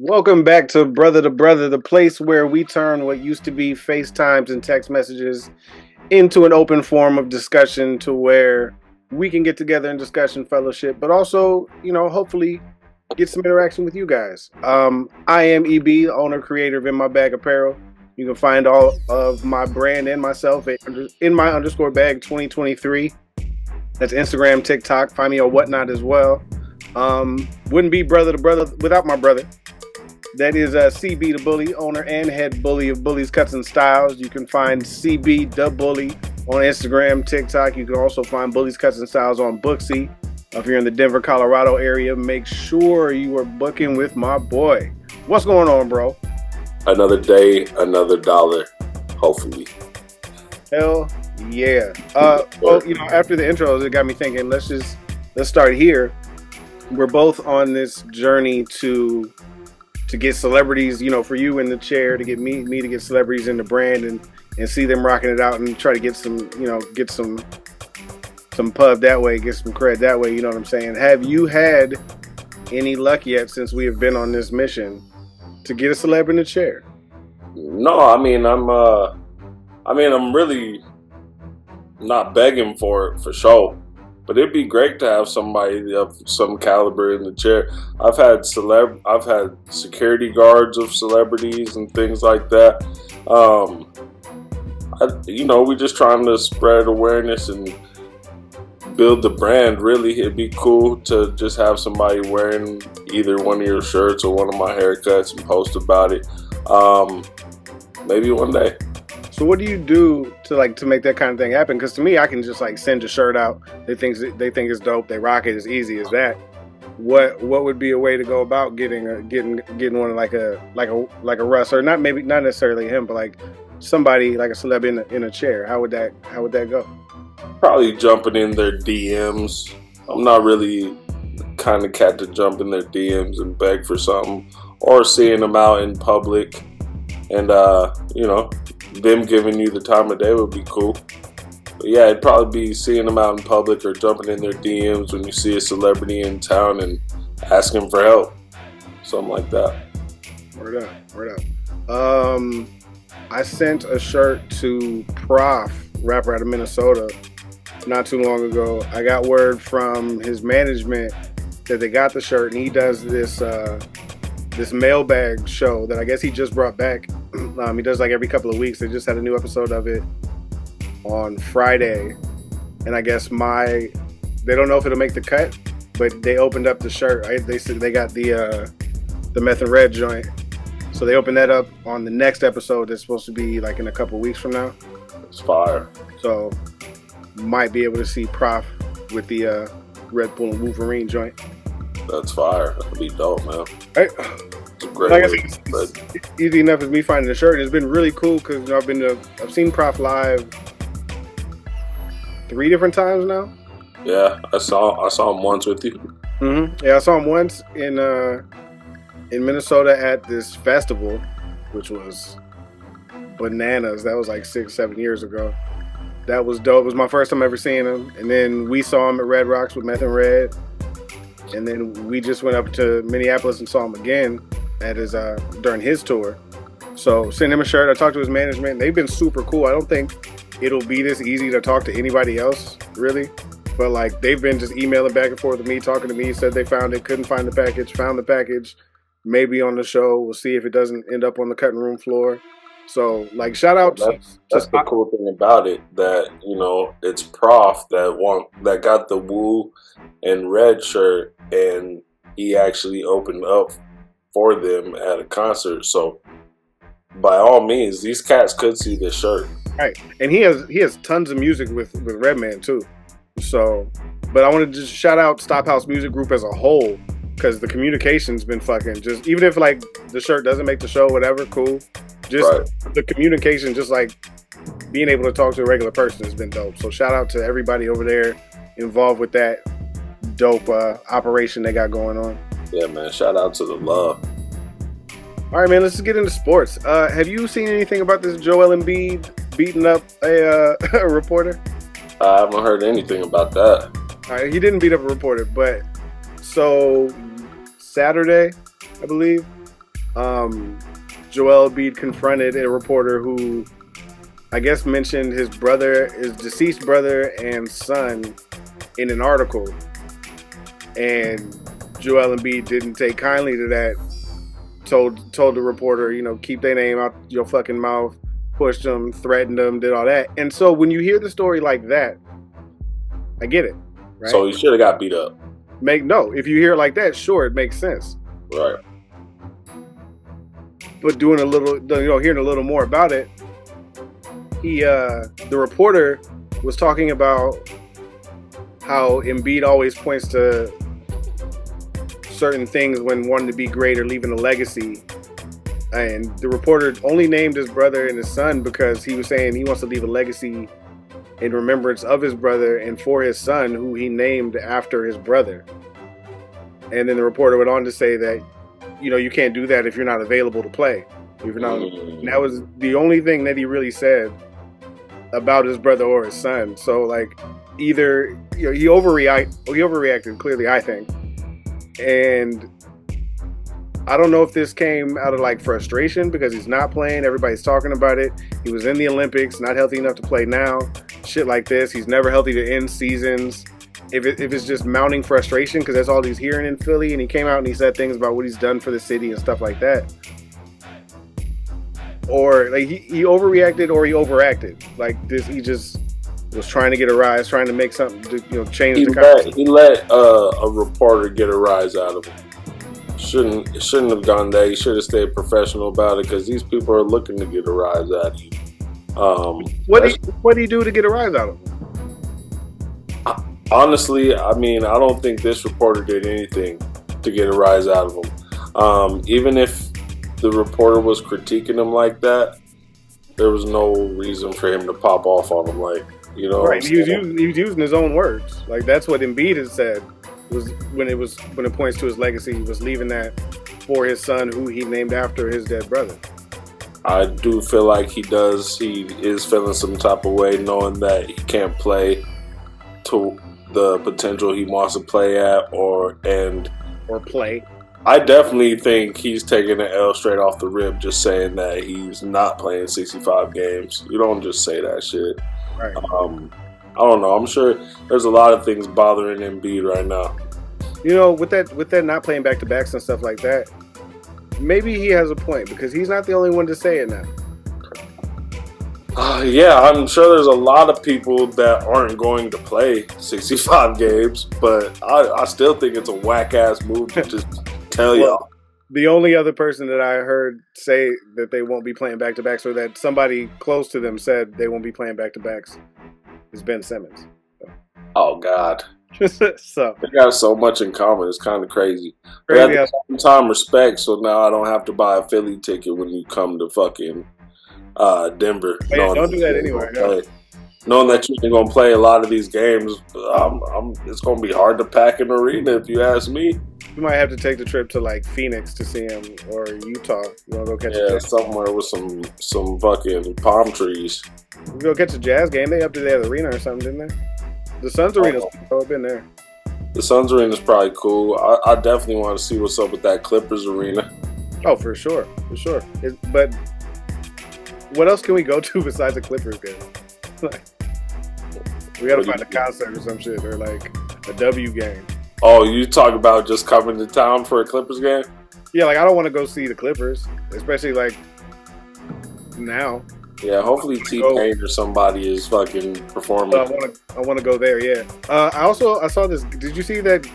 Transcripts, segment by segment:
Welcome back to Brother, the place where we turn what used to be FaceTimes and text messages into an open form of discussion to where we can get together in discussion fellowship, but also, hopefully get some interaction with you guys. I am EB, owner, creator of In My Bag Apparel. You can find all of my brand and myself at In My underscore bag 2023. That's Instagram, TikTok. Find me on Whatnot as well. Wouldn't be Brother without my brother. That is CB DaBully, owner and head bully of Bullies Cuts and Styles. You can find CB DaBully on Instagram, TikTok. You can also find Bullies Cuts and Styles on Booksy. If you're in the Denver, Colorado area, make sure you are booking with my boy. What's going on, bro? Another day, another dollar, hopefully. Hell yeah. After the intros, it got me thinking, let's start here. We're both on this journey to get celebrities, for you in the chair, to get me to get celebrities in the brand and see them rocking it out and try to get some pub that way, get some cred that way, you know what I'm saying? Have you had any luck yet since we have been on this mission to get a celeb in the chair? No, I'm really not begging for it for sure. But it'd be great to have somebody of some caliber in the chair. I've had security guards of celebrities and things like that. We're just trying to spread awareness and build the brand. Really, it'd be cool to just have somebody wearing either one of your shirts or one of my haircuts and post about it. Maybe one day. So what do you do to make that kind of thing happen? Because to me, I can just send a shirt out. They think it's dope. They rock it as easy as that. What would be a way to go about getting one like a Russ, or not necessarily him, but like somebody like a celeb in a chair? How would that go? Probably jumping in their DMs. I'm not really the kind of cat to jump in their DMs and beg for something, or seeing them out in public, and them giving you the time of day would be cool. But yeah, it'd probably be seeing them out in public or jumping in their DMs when you see a celebrity in town and asking for help. Something like that. Word up. I sent a shirt to Prof, rapper out of Minnesota, not too long ago. I got word from his management that they got the shirt, and he does this mailbag show that I guess he just brought back. He does every couple of weeks. They just had a new episode of it on Friday, and I guess they don't know if it'll make the cut, but they opened up the shirt. They said they got the meth and red joint, so they opened that up on the next episode. That's supposed to be in a couple of weeks from now. It's fire. So might be able to see Prof with the Red Bull and Wolverine joint. That's fire. That'd be dope, man. Hey. Great it's easy enough as me finding the shirt. It's been really cool because I've seen Prof live 3 different times now. Yeah, I saw him once with you. Mm-hmm. Yeah, I saw him once in Minnesota at this festival, which was bananas. That was 6-7 years ago. That was dope. It was my first time ever seeing him. And then we saw him at Red Rocks with Meth and Red. And then we just went up to Minneapolis and saw him again at his during his tour. So sent him a shirt. I talked to his management. They've been super cool. I don't think it'll be this easy to talk to anybody else, really. But they've been just emailing back and forth with me, talking to me. Said they found it, couldn't find the package, found the package. Maybe on the show. We'll see if it doesn't end up on the cutting room floor. So shout out. That's the cool thing about it, that it's Prof that got the Woo and Red shirt, and he actually opened up for them at a concert. So by all means, these cats could see this shirt. Right. And he has tons of music with Redman too. So, but I want to just shout out Stop House Music Group as a whole, because the communication's been fucking just, even if the shirt doesn't make the show, whatever, cool. Just right. The communication, just being able to talk to a regular person has been dope. So shout out to everybody over there involved with that dope operation they got going on. Yeah, man. Shout out to the love. All right, man. Let's just get into sports. Have you seen anything about this Joel Embiid beating up a reporter? I haven't heard anything about that. All right, he didn't beat up a reporter, but so Saturday, I believe, Joel Embiid confronted a reporter who, I guess, mentioned his deceased brother and son in an article, and Joel Embiid didn't take kindly to that. Told the reporter, keep their name out your fucking mouth, pushed them, threatened them, did all that. And so when you hear the story like that, I get it. Right? So he should have got beat up. If you hear it like that, sure, it makes sense. Right. But hearing a little more about it, the reporter was talking about how Embiid always points to certain things when wanting to be great or leaving a legacy. And the reporter only named his brother and his son because he was saying he wants to leave a legacy in remembrance of his brother and for his son, who he named after his brother. And then the reporter went on to say that, you can't do that if you're not available to play. If you're not, and that was the only thing that he really said about his brother or his son. So, like, either he overreacted clearly, I think, and I don't know if this came out of like frustration because he's not playing. Everybody's talking about it. He was in the Olympics, not healthy enough to play now. Shit like this. He's never healthy to end seasons. If it's just mounting frustration because that's all he's hearing in Philly, and he came out and he said things about what he's done for the city and stuff like that, or like he overreacted or he overacted. Like this, he just was trying to get a rise, trying to make something to change the conversation. He let a reporter get a rise out of him. Shouldn't have gone there. He should have stayed professional about it because these people are looking to get a rise out of you. What did he do to get a rise out of him? Honestly, I mean, I don't think this reporter did anything to get a rise out of him. Even if the reporter was critiquing him like that, there was no reason for him to pop off on him. Like, right? He was using his own words. Like that's what Embiid had said. Was when it points to his legacy, he was leaving that for his son, who he named after his dead brother. I do feel like he is feeling some type of way, knowing that he can't play to the potential he wants to play at, or play. I definitely think he's taking an L straight off the rip, just saying that he's not playing 65 games. You don't just say that shit. Right. I don't know. I'm sure there's a lot of things bothering Embiid right now. With that not playing back-to-backs and stuff like that, maybe he has a point because he's not the only one to say it now. Yeah, I'm sure there's a lot of people that aren't going to play 65 games, but I still think it's a whack-ass move to just tell y'all. The only other person that I heard say that they won't be playing back-to-backs, or that somebody close to them said they won't be playing back-to-backs, is Ben Simmons. Oh, God. So they got so much in common. It's kind of crazy. But at the same time, respect. So now I don't have to buy a Philly ticket when you come to fucking Denver. Yeah, don't do that anyway. No. Knowing that you ain't gonna play a lot of these games, it's gonna be hard to pack an arena if you ask me. You might have to take the trip to like Phoenix to see him, or Utah. You wanna go catch a Jazz? Somewhere with some fucking palm trees. You go catch a Jazz game. They up to their arena or something, didn't they? The Suns arena's cool. I've been there. The Suns arena's probably cool. I definitely want to see what's up with that Clippers arena. Oh, for sure. But what else can we go to besides a Clippers game? We gotta find a concert or some shit, or like a W game. Oh, you talk about just coming to town for a Clippers game? Yeah, like I don't want to go see the Clippers, especially like now. Yeah, hopefully T-Pain or somebody is fucking performing. I want to go there. Yeah. I saw this. Did you see that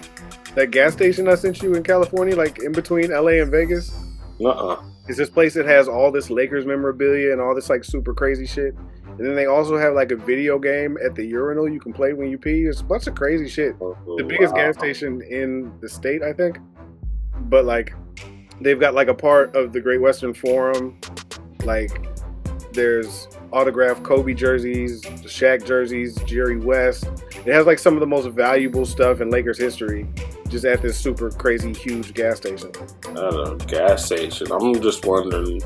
gas station I sent you in California, like in between LA and Vegas? It's this place that has all this Lakers memorabilia and all this like super crazy shit. And then they also have like a video game at the urinal you can play when you pee. It's a bunch of crazy shit. The biggest gas station in the state, I think. But like, they've got like a part of the Great Western Forum. Like, there's autographed Kobe jerseys, Shaq jerseys, Jerry West. It has like some of the most valuable stuff in Lakers history, just at this super crazy huge gas station. I don't know, gas station. I'm just wondering,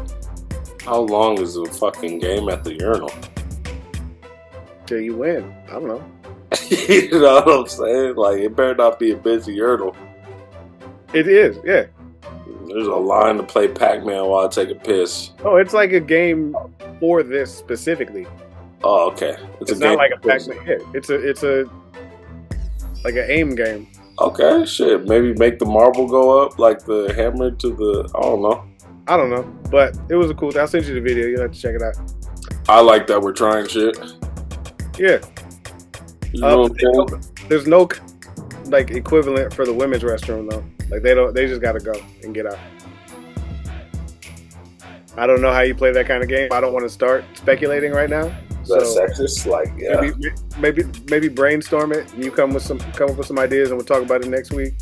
how long is the fucking game at the urinal? Till you win. I don't know. You know what I'm saying? Like, it better not be a busy urinal. It is, yeah. There's a line to play Pac-Man while I take a piss. Oh, it's like a game for this specifically. Oh, okay. It's not like a Pac-Man. Yeah, it's a like an aim game. Okay, shit. Maybe make the marble go up like the hammer to the. I don't know. But it was a cool thing. I'll send you the video. You'll have to check it out. I like that we're trying shit. Yeah. You know what I'm saying? There's no like equivalent for the women's restroom though. Like they just gotta go and get out. I don't know how you play that kind of game. I don't want to start speculating right now. That's sexist. Like, yeah. Maybe brainstorm it. And you come up with some ideas, and we'll talk about it next week.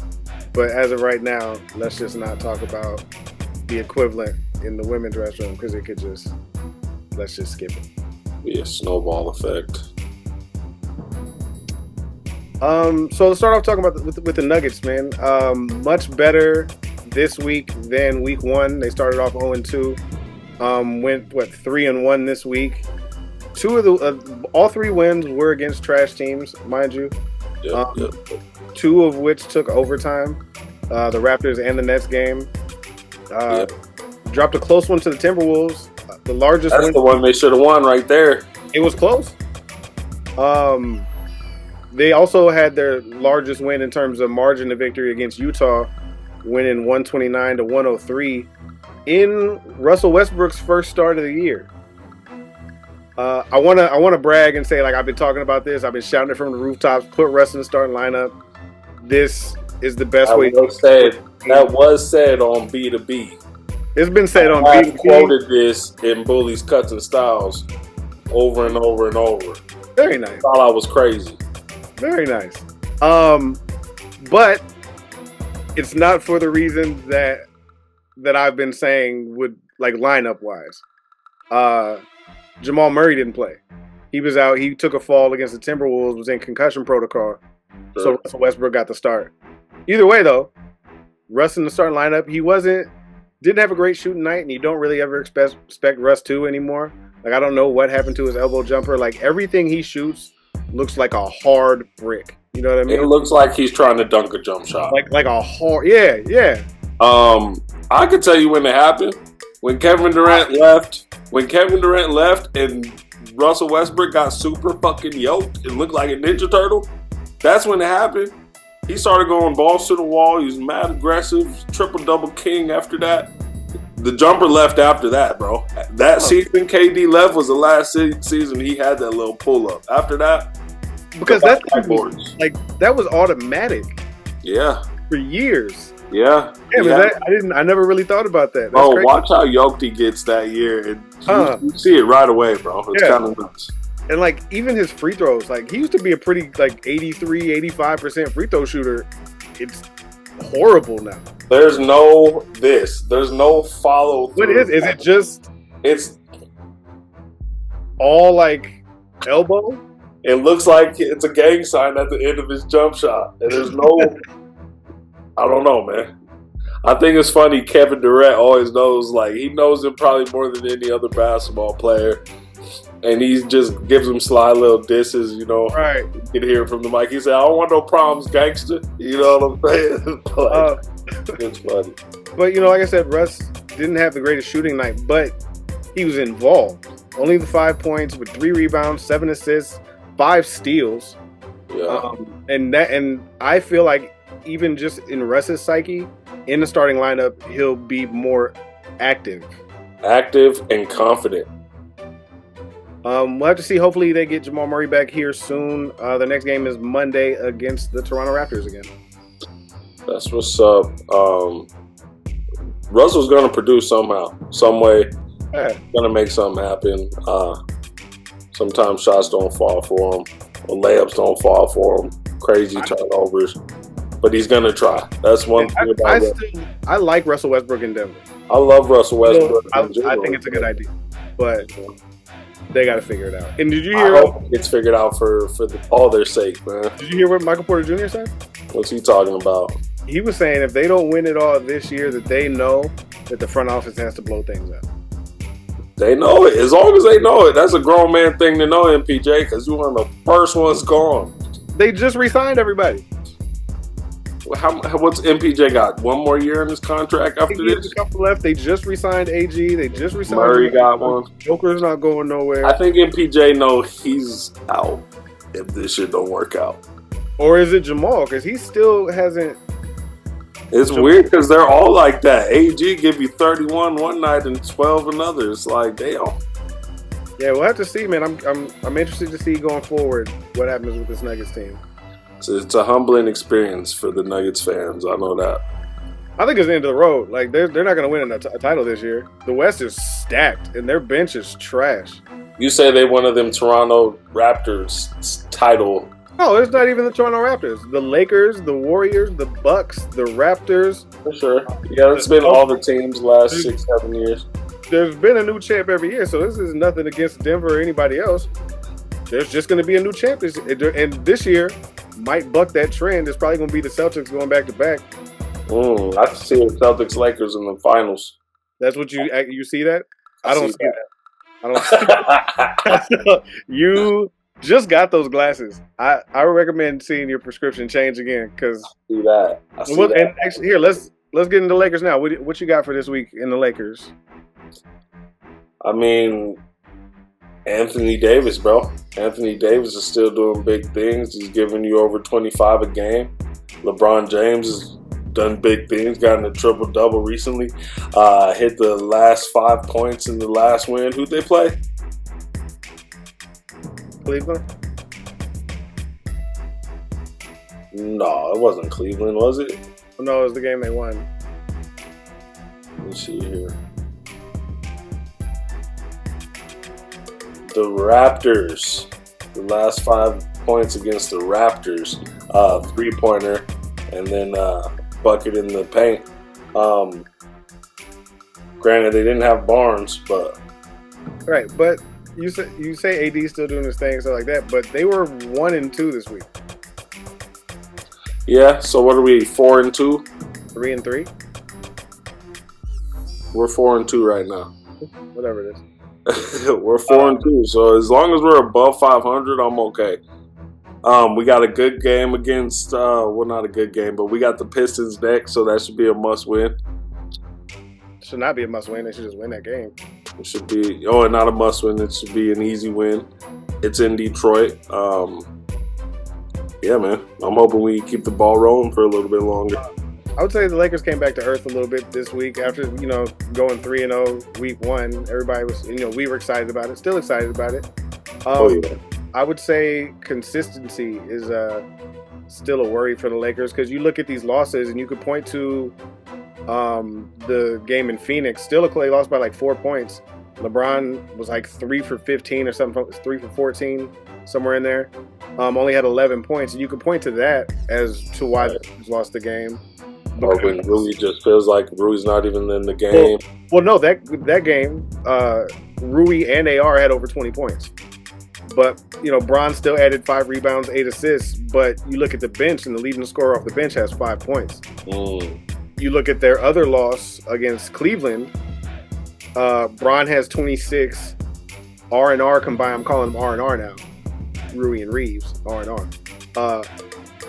But as of right now, let's just not talk about the equivalent in the women's restroom because it could just. Let's just skip it. Be a snowball effect. So let's start off talking about with the Nuggets, man. Much better this week than week one. They started off 0-2. Went 3-1 this week. All three wins were against trash teams, mind you. Yep. Two of which took overtime. The Raptors and the Nets game. Dropped a close one to the Timberwolves. The largest. That's the one they should have won right there. It was close. They also had their largest win in terms of margin of victory against Utah, winning 129-103 in Russell Westbrook's first start of the year. I wanna brag and say, like, I've been talking about this. I've been shouting it from the rooftops. Put Russ in the starting lineup. This is the best way. That was said on B2B. It's been said on I B2B. quoted this in Bully's Cuts and Styles over and over and over. Very nice. I thought I was crazy. Very nice. But it's not for the reasons that I've been saying would, like, lineup wise. Jamal Murray didn't play. He was out. He took a fall against the Timberwolves, was in concussion protocol. Sure. So Russell Westbrook got the start. Either way, though, Russ in the starting lineup, didn't have a great shooting night, and you don't really ever expect Russ to anymore. Like, I don't know what happened to his elbow jumper. Like, everything he shoots looks like a hard brick. You know what I mean? It looks like he's trying to dunk a jump shot. Like a hard, yeah. I could tell you when it happened. When Kevin Durant left and Russell Westbrook got super fucking yoked and looked like a Ninja Turtle, that's when it happened. He started going balls to the wall. He was mad aggressive, triple-double king after that. The jumper left after that, bro. That season KD left was the last season he had that little pull-up. After that, because that was automatic. Yeah. For years. Yeah. I never really thought about that. That's crazy. Watch how yoked he gets that year. And you see it right away, bro. It's kind of nuts. And, like, even his free throws, like, he used to be a pretty, like, 83, 85% free throw shooter. It's horrible now. There's no follow through. What is it just? It's all, like, elbow? It looks like it's a gang sign at the end of his jump shot. And there's no, I don't know, man. I think it's funny. Kevin Durant always knows, like, he knows him probably more than any other basketball player. And he just gives him sly little disses, you know. Right. You can hear it from the mic. He said, I don't want no problems, gangster. You know what I'm saying? It's funny. But, you know, like I said, Russ didn't have the greatest shooting night, but he was involved. Only the 5 points with 3 rebounds, 7 assists, 5 steals. Yeah. And I feel like even just in Russ's psyche, in the starting lineup, he'll be more active. Active and confident. We'll have to see. Hopefully they get Jamal Murray back here soon. The next game is Monday against the Toronto Raptors again. That's what's up. Russell's going to produce somehow, some way. Yeah. Going to make something happen. Sometimes shots don't fall for him, or layups don't fall for him. Crazy turnovers. But he's going to try. That's one thing about I like Russell Westbrook in Denver. I love Russell Westbrook. I think it's a good idea. But they got to figure it out. And did you hear? I hope it's figured out for all their sake, man. Did you hear what Michael Porter Jr. said? What's he talking about? He was saying if they don't win it all this year, that they know that the front office has to blow things up. They know it. As long as they know it, that's a grown man thing to know, MPJ, because you were one of the first ones gone. They just re-signed everybody. What's MPJ got? One more year in his contract after He has this? a couple left. They just re-signed AG. They just re-signed Murray got one. Joker's not going nowhere. I think MPJ know he's out if this shit don't work out. Or is it Jamal? Because he still hasn't. It's weird because they're all like that. AG give you 31 one night and 12 another. It's like, damn. Yeah, we'll have to see, man. I'm interested to see going forward what happens with this Nuggets team. So it's a humbling experience for the Nuggets fans. I know that. I think it's the end of the road. Like they're not going to win a title this year. The West is stacked and their bench is trash. You say they one of them Toronto Raptors title. No, it's not even the Toronto Raptors. The Lakers, the Warriors, the Bucks, the Raptors. For sure. Yeah, it's been all the teams last 6-7 years. There's been a new champ every year, so this is nothing against Denver or anybody else. There's just going to be a new champ. And this year might buck that trend. It's probably going to be the Celtics going back to back. I can see the Celtics Lakers in the finals. That's what you see that? I don't see that. I don't see that. You just got those glasses. I recommend seeing your prescription change again because see that. And actually, here let's get into Lakers now. What you got for this week in the Lakers? I mean, Anthony Davis, bro. Anthony Davis is still doing big things. He's giving you over 25 a game. LeBron James has done big things, gotten a triple-double recently. Hit the last 5 points in the last win. Who'd they play? Cleveland? No, it wasn't Cleveland, was it? No, it was the game they won. Let me see here. The Raptors. The last 5 points against the Raptors. 3-pointer. And then bucket in the paint. Granted, they didn't have Barnes, but... Right, but you say AD's still doing his thing, stuff like that, but they were 1-2 this week. Yeah, so what are we, 4-2? 3-3? We're 4-2 right now. Whatever it is. We're 4-2, so as long as we're above 500, I'm okay. We got a good game against, well, not a good game, but we got the Pistons next, so that should be a must-win. Should not be a must-win. They should just win that game. It should be, not a must-win. It should be an easy win. It's in Detroit. Yeah, man. I'm hoping we keep the ball rolling for a little bit longer. I would say the Lakers came back to earth a little bit this week after, going 3-0 week 1. Everybody was, we were excited about it, still excited about it. Yeah. I would say consistency is still a worry for the Lakers because you look at these losses and you could point to the game in Phoenix. Still, they lost by like 4 points. LeBron was like 3 for 15 or something, 3 for 14, somewhere in there. Only had 11 points. And you could point to that as to why the Lakers lost the game. Or when Rui just feels like Rui's not even in the game. Well, no, that game, Rui and AR had over 20 points. But, Bron still added 5 rebounds, 8 assists. But you look at the bench, and the leading scorer off the bench has 5 points. You look at their other loss against Cleveland, Bron has 26. R&R combined, I'm calling them R&R now. Rui and Reeves, R&R.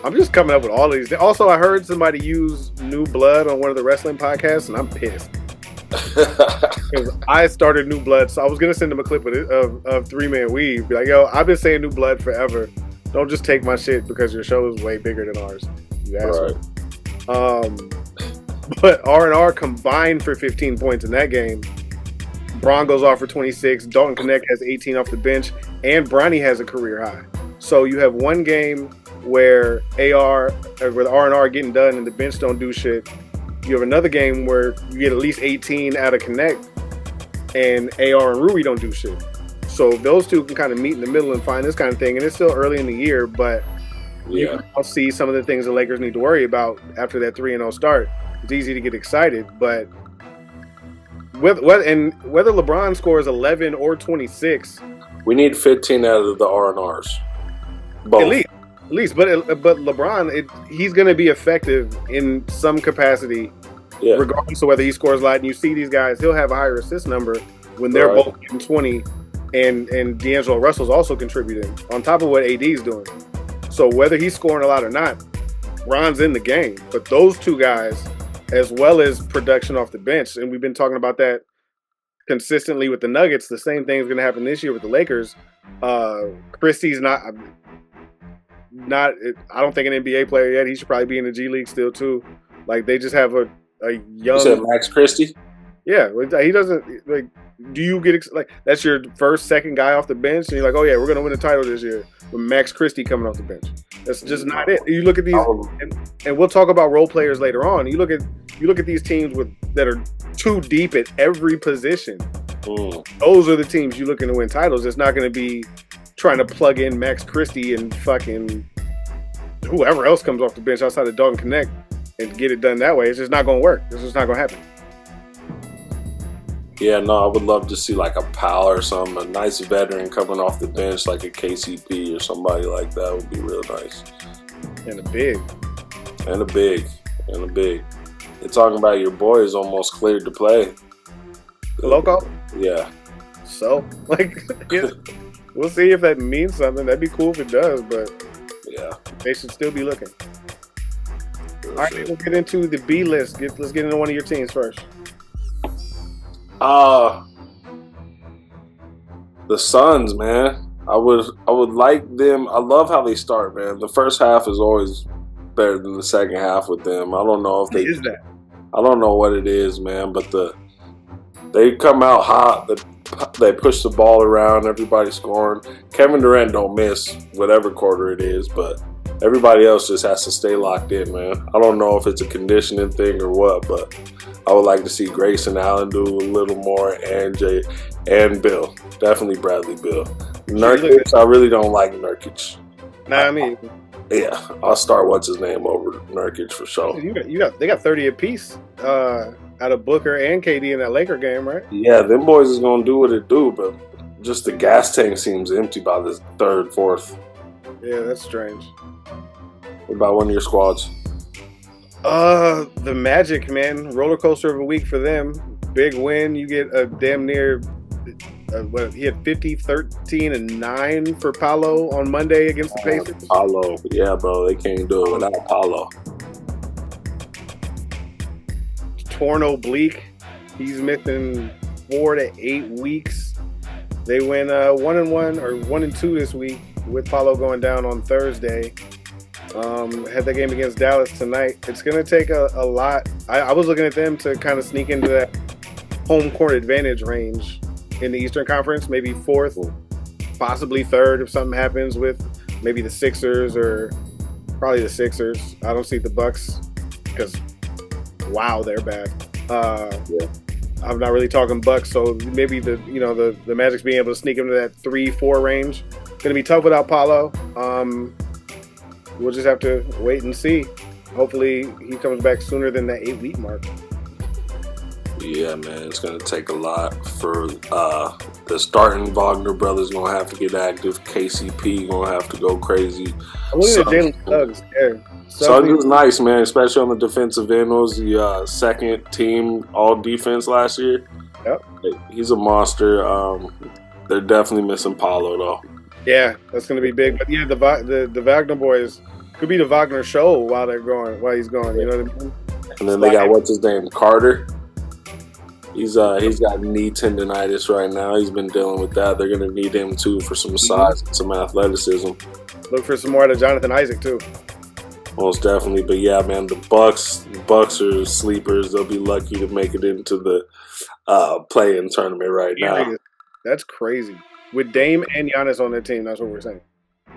I'm just coming up with all of these. Also, I heard somebody use New Blood on one of the wrestling podcasts, and I'm pissed. Because I started New Blood, so I was going to send them a clip of 3-Man Weave. Be like, yo, I've been saying New Blood forever. Don't just take my shit because your show is way bigger than ours. You asshole. Right. But R&R combined for 15 points in that game. Bron goes off for 26. Dalton Connect has 18 off the bench. And Bronny has a career high. So you have one game where with R&R getting done and the bench don't do shit. You have another game where you get at least 18 out of Connect and AR and Rui don't do shit. So those two can kind of meet in the middle and find this kind of thing. And it's still early in the year, but you can all see some of the things the Lakers need to worry about after that 3-0 start. It's easy to get excited, but whether LeBron scores 11 or 26, we need 15 out of the R&Rs. Both. At least, but LeBron, he's going to be effective in some capacity, regardless of whether he scores a lot. And you see these guys, he'll have a higher assist number when they're both getting 20, and D'Angelo Russell's also contributing on top of what AD's doing. So whether he's scoring a lot or not, Ron's in the game, but those two guys, as well as production off the bench, and we've been talking about that consistently with the Nuggets. The same thing is going to happen this year with the Lakers. Christie's not. I don't think an NBA player yet. He should probably be in the G League still too. Like they just have a young. You said Max Christie? Yeah, he doesn't like. Do you get like that's your first, second guy off the bench, and you're like, oh yeah, we're gonna win a title this year with Max Christie coming off the bench? That's just not it. You look at these, and we'll talk about role players later on. You look at these teams that are too deep at every position. Those are the teams you looking to win titles. It's not going to be trying to plug in Max Christie and fucking whoever else comes off the bench outside of Dalton Connect and get it done that way. It's just not going to work. It's just not going to happen. Yeah, no, I would love to see like a Powell or something, a nice veteran coming off the bench like a KCP or somebody like that would be real nice. And a big. They're talking about your boy is almost cleared to play. Loco? Yeah. So, like, we'll see if that means something. That'd be cool if it does, but yeah, they should still be looking. All right, we'll get into the B list. Let's get into one of your teams first. The Suns, man. I would like them. I love how they start, man. The first half is always better than the second half with them. I don't know if they is that. I don't know what it is, man, but they come out hot. They push the ball around. Everybody's scoring. Kevin Durant don't miss whatever quarter it is, but everybody else just has to stay locked in, man. I don't know if it's a conditioning thing or what, but I would like to see Grayson Allen do a little more, and Jay and Bill. Definitely Bradley Bill. Nurkic, I really don't like Nurkic. Nah, I mean, yeah, I'll start what's his name over Nurkic for sure. They got 30 apiece out of Booker and KD in that Laker game, right? Yeah, them boys is gonna do what it do, but just the gas tank seems empty by the third, fourth. Yeah, that's strange. What about one of your squads? The Magic, man. Roller coaster of a week for them. Big win. You get a damn near. He had 50, 13, and 9 for Paolo on Monday against the Pacers. Paolo, yeah, bro. They can't do it without Paolo. Torn oblique. He's missing 4 to 8 weeks. They win 1-1 or 1-2 this week with Paolo going down on Thursday. Had that game against Dallas tonight. It's going to take a lot. I was looking at them to kind of sneak into that home court advantage range in the Eastern Conference, maybe 4th, possibly 3rd if something happens with maybe the Sixers or probably the Sixers. I don't see the Bucks because, wow, they're bad. Yeah. I'm not really talking Bucks, so maybe the Magic's being able to sneak into that 3-4 range. Going to be tough without Paolo. We'll just have to wait and see. Hopefully he comes back sooner than that 8-week mark. Yeah, man, it's going to take a lot for the starting Wagner brothers going to have to get active. KCP going to have to go crazy. I'm looking at Jalen Suggs. Yeah. Suggs is nice, man, especially on the defensive end. Was the second team all defense last year. Yep. He's a monster. They're definitely missing Paolo, though. Yeah, that's going to be big. But yeah, the Wagner boys could be the Wagner show while he's gone. You know what I mean? And then they got what's his name, Carter. He's got knee tendonitis right now. He's been dealing with that. They're going to need him too for some size and some athleticism. Look for some more out of Jonathan Isaac too. Most definitely. But yeah, man, the Bucks are sleepers. They'll be lucky to make it into the play-in tournament right now. That's crazy. With Dame and Giannis on their team, that's what we're saying.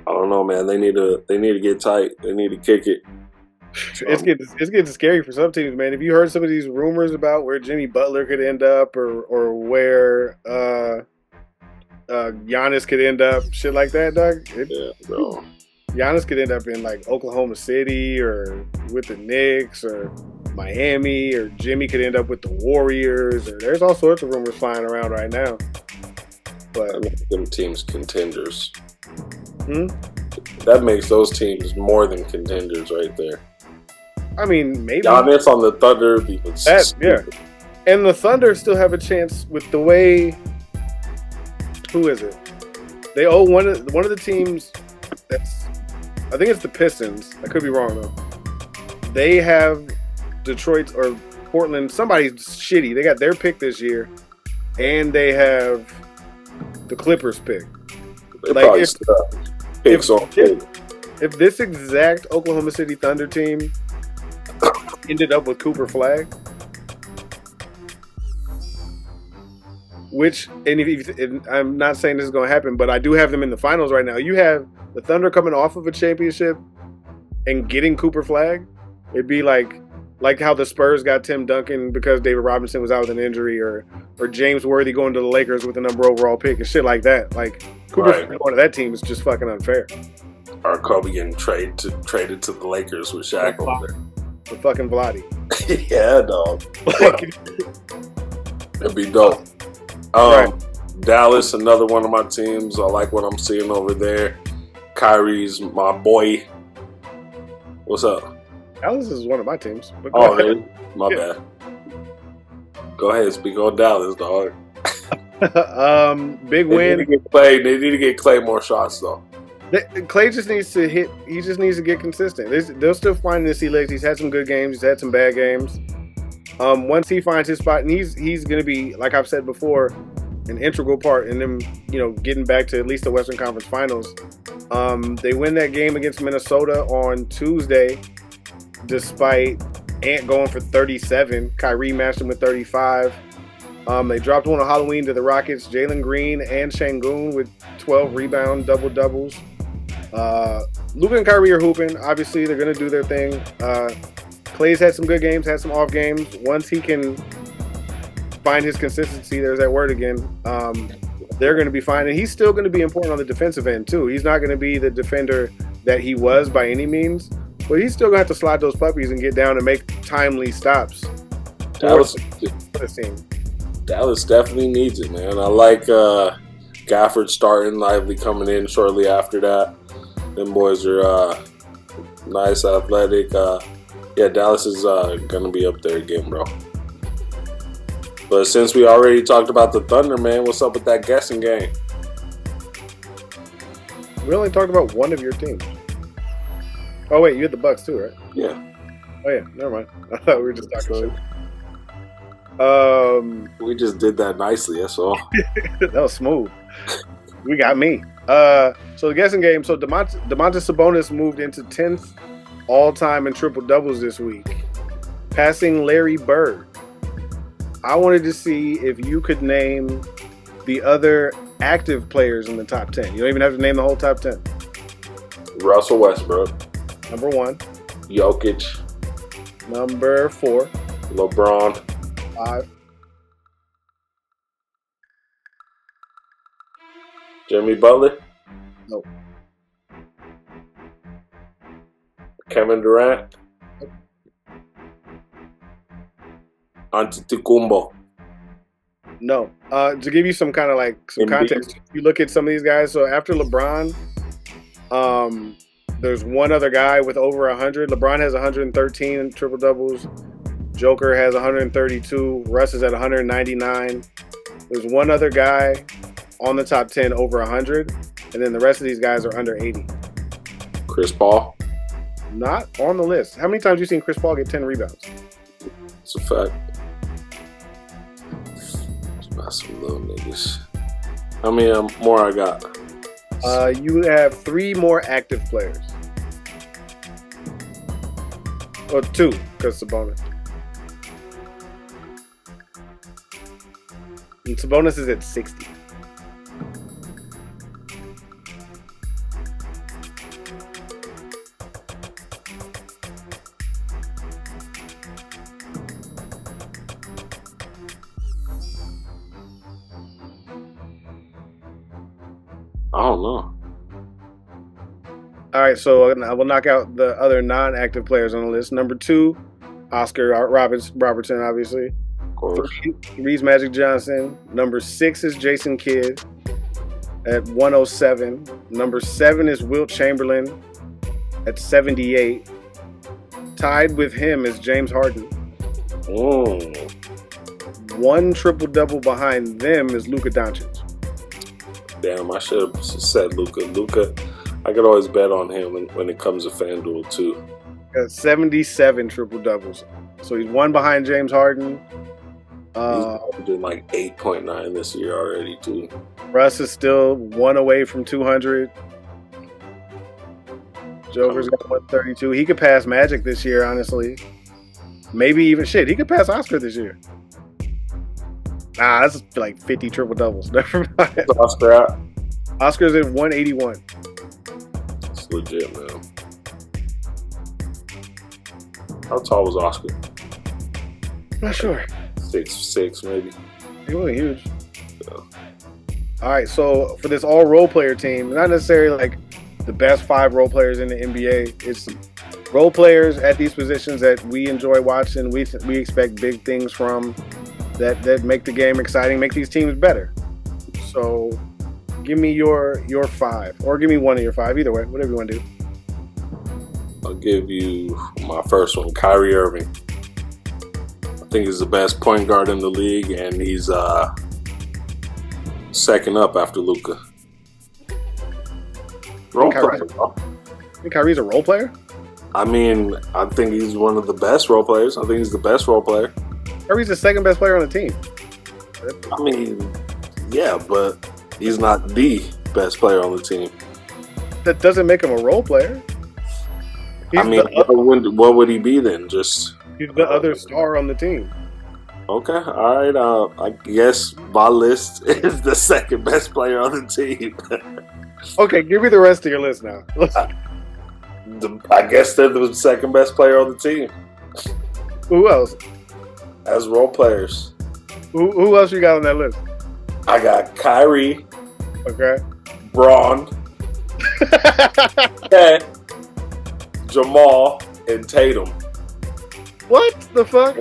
I don't know, man. They need to get tight. They need to kick it. It's getting scary for some teams, man. If you heard some of these rumors about where Jimmy Butler could end up, or where Giannis could end up, shit like that, dog. Yeah, bro. Giannis could end up in like Oklahoma City or with the Knicks or Miami, or Jimmy could end up with the Warriors. Or there's all sorts of rumors flying around right now. But them teams contenders. That makes those teams more than contenders right there. I mean, maybe Giannis on the Thunder. Yeah, and the Thunder still have a chance with the way. Who is it? They one of the teams. I think it's the Pistons. I could be wrong though. they have Detroit or Portland. Somebody's shitty. They got their pick this year, and they have the Clippers pick. Like if this exact Oklahoma City Thunder team ended up with Cooper Flag, which, and I'm not saying this is going to happen, but I do have them in the finals right now. You have the Thunder coming off of a championship and getting Cooper Flag. It'd be like how the Spurs got Tim Duncan because David Robinson was out with an injury, or James Worthy going to the Lakers with the number overall pick and shit like that. Like Cooper Flag going to that team is just fucking unfair. Or Kobe getting traded to the Lakers with Shaq over there. The fucking Vlade. Yeah, dog. It'd be dope. Right. Dallas, another one of my teams. I like what I'm seeing over there. Kyrie's my boy. What's up? Dallas is one of my teams. Oh, really? My bad. Go ahead, speak on Dallas, dog. Big win. They need to get Clay more shots, though. Clay just needs to hit. He just needs to get consistent. They'll still find this legs. He's had some good games. He's had some bad games. Once he finds his spot, and he's going to be, like I've said before, an integral part in them, getting back to at least the Western Conference Finals. They win that game against Minnesota on Tuesday, despite Ant going for 37. Kyrie matched him with 35. They dropped one on Halloween to the Rockets. Jalen Green and Şengün with 12 rebound double-doubles. Luka and Kyrie are hooping. Obviously, they're going to do their thing. Clay's had some good games, had some off games. Once he can find his consistency, there's that word again, they're going to be fine. And he's still going to be important on the defensive end, too. He's not going to be the defender that he was by any means, but he's still going to have to slide those puppies and get down and make timely stops. Dallas definitely needs it, man. I like Gafford starting, Lively coming in shortly after that. Them boys are nice, athletic. Yeah, Dallas is going to be up there again, bro. But since we already talked about the Thunder, man, what's up with that guessing game? We only talked about one of your teams. Oh, wait, you had the Bucks too, right? Yeah. Oh, yeah, never mind. I thought we were just talking shit. We just did that nicely, that's all. That was smooth. We got me. So the guessing game, so Domantas Sabonis moved into 10th all-time in triple-doubles this week, passing Larry Bird. I wanted to see if you could name the other active players in the top 10. You don't even have to name the whole top 10. Russell Westbrook. Number 1. Jokic. Number 4. LeBron. 5. Jimmy Butler. Nope. Kevin Durant. Nope. Antetokounmpo. No. To give you some kind of some context, you look at some of these guys. So after LeBron, there's one other guy with over 100. LeBron has 113 triple doubles. Joker has 132. Russ is at 199. There's one other guy on the top 10 over 100, and then the rest of these guys are under 80. Chris Paul. Not on the list. How many times have you seen Chris Paul get 10 rebounds? It's a fact. It's not some little niggas. How many more I got? You have 3 more active players. Or 2, because Sabonis. And Sabonis is at 60. I don't know. All right, so I will knock out the other non-active players on the list. Number 2, Oscar Robertson, obviously. Of course. 3 is Magic Johnson. Number 6 is Jason Kidd at 107. Number 7 is Wilt Chamberlain at 78. Tied with him is James Harden. 1 triple-double behind them is Luka Doncic. Damn, I should have said Luka. I could always bet on him when it comes to FanDuel too. Got 77 triple doubles. So he's one behind James Harden. He's doing like 8.9 this year already too. Russ is still one away from 200. Joker's got 132. He could pass Magic this year, honestly. Maybe even he could pass Oscar this year. Nah, that's like 50 triple doubles. Never mind. What's Oscar at? Oscar's at 181. It's legit, man. How tall was Oscar? Not sure. 6'6", maybe. He wasn't huge. Yeah. All right, so for this all role player team, not necessarily like the best 5 role players in the NBA. It's role players at these positions that we enjoy watching. We expect big things from that make the game exciting, make these teams better. So give me your 5, or give me one of your 5. Either way, whatever you want to do. I'll give you my first one, Kyrie Irving. I think he's the best point guard in the league, and he's second up after Luka. Role player. You think Kyrie's a role player? I mean, I think he's one of the best role players. I think he's the best role player. Kyrie's the second best player on the team. I mean, yeah, but he's not the best player on the team. That doesn't make him a role player. I mean, what would he be then? Just he's the other star on the team. Okay, all right. I guess my list is the second best player on the team. Okay, give me the rest of your list now. I guess they're the second best player on the team. Who else? As role players. Who else you got on that list? I got Kyrie. Okay. Braun. Cat, Jamal, and Tatum. What the fuck?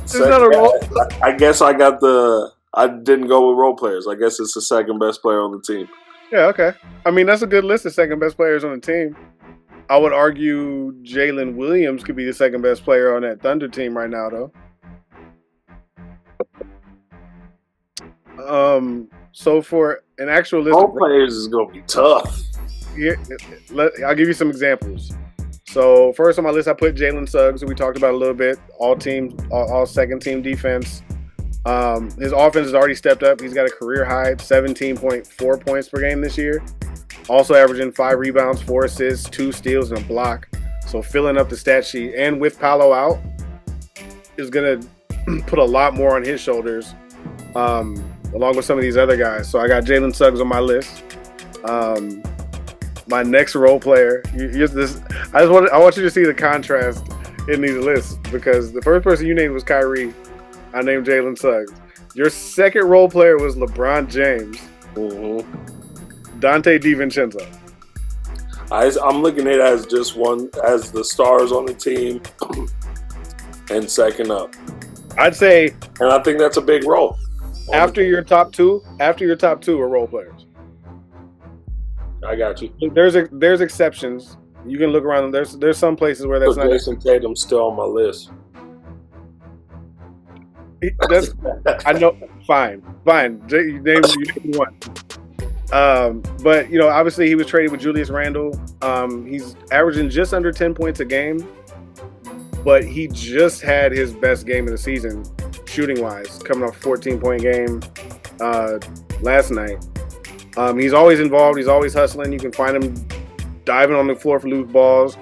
Is that a role? I guess I didn't go with role players. I guess it's the second best player on the team. Yeah, okay. I mean, that's a good list of second best players on the team. I would argue Jalen Williams could be the second best player on that Thunder team right now, though. So for an actual list of players is going to be tough. Yeah, I'll give you some examples. So first on my list, I put Jalen Suggs, who we talked about a little bit. All second team defense. His offense has already stepped up. He's got a career high 17.4 points per game this year. Also averaging 5 rebounds, 4 assists, 2 steals, and a block. So filling up the stat sheet. And with Paolo out, is going to put a lot more on his shoulders, along with some of these other guys. So I got Jalen Suggs on my list. My next role player, I want you to see the contrast in these lists, because the first person you named was Kyrie. I named Jalen Suggs. Your second role player was LeBron James. Mm-hmm. Dante DiVincenzo. I'm looking at it as just one, as the stars on the team, and second up. I'd say, and I think that's a big role. After your top two are role players. I got you. There's exceptions. You can look around. There's some places where that's not. Jason Tatum's still on my list. I know. Fine. You named one. But obviously he was traded with Julius Randle. He's averaging just under 10 points a game, but he just had his best game of the season, shooting wise, coming off a 14-point game last night. He's always involved. He's always hustling. You can find him diving on the floor for loose balls,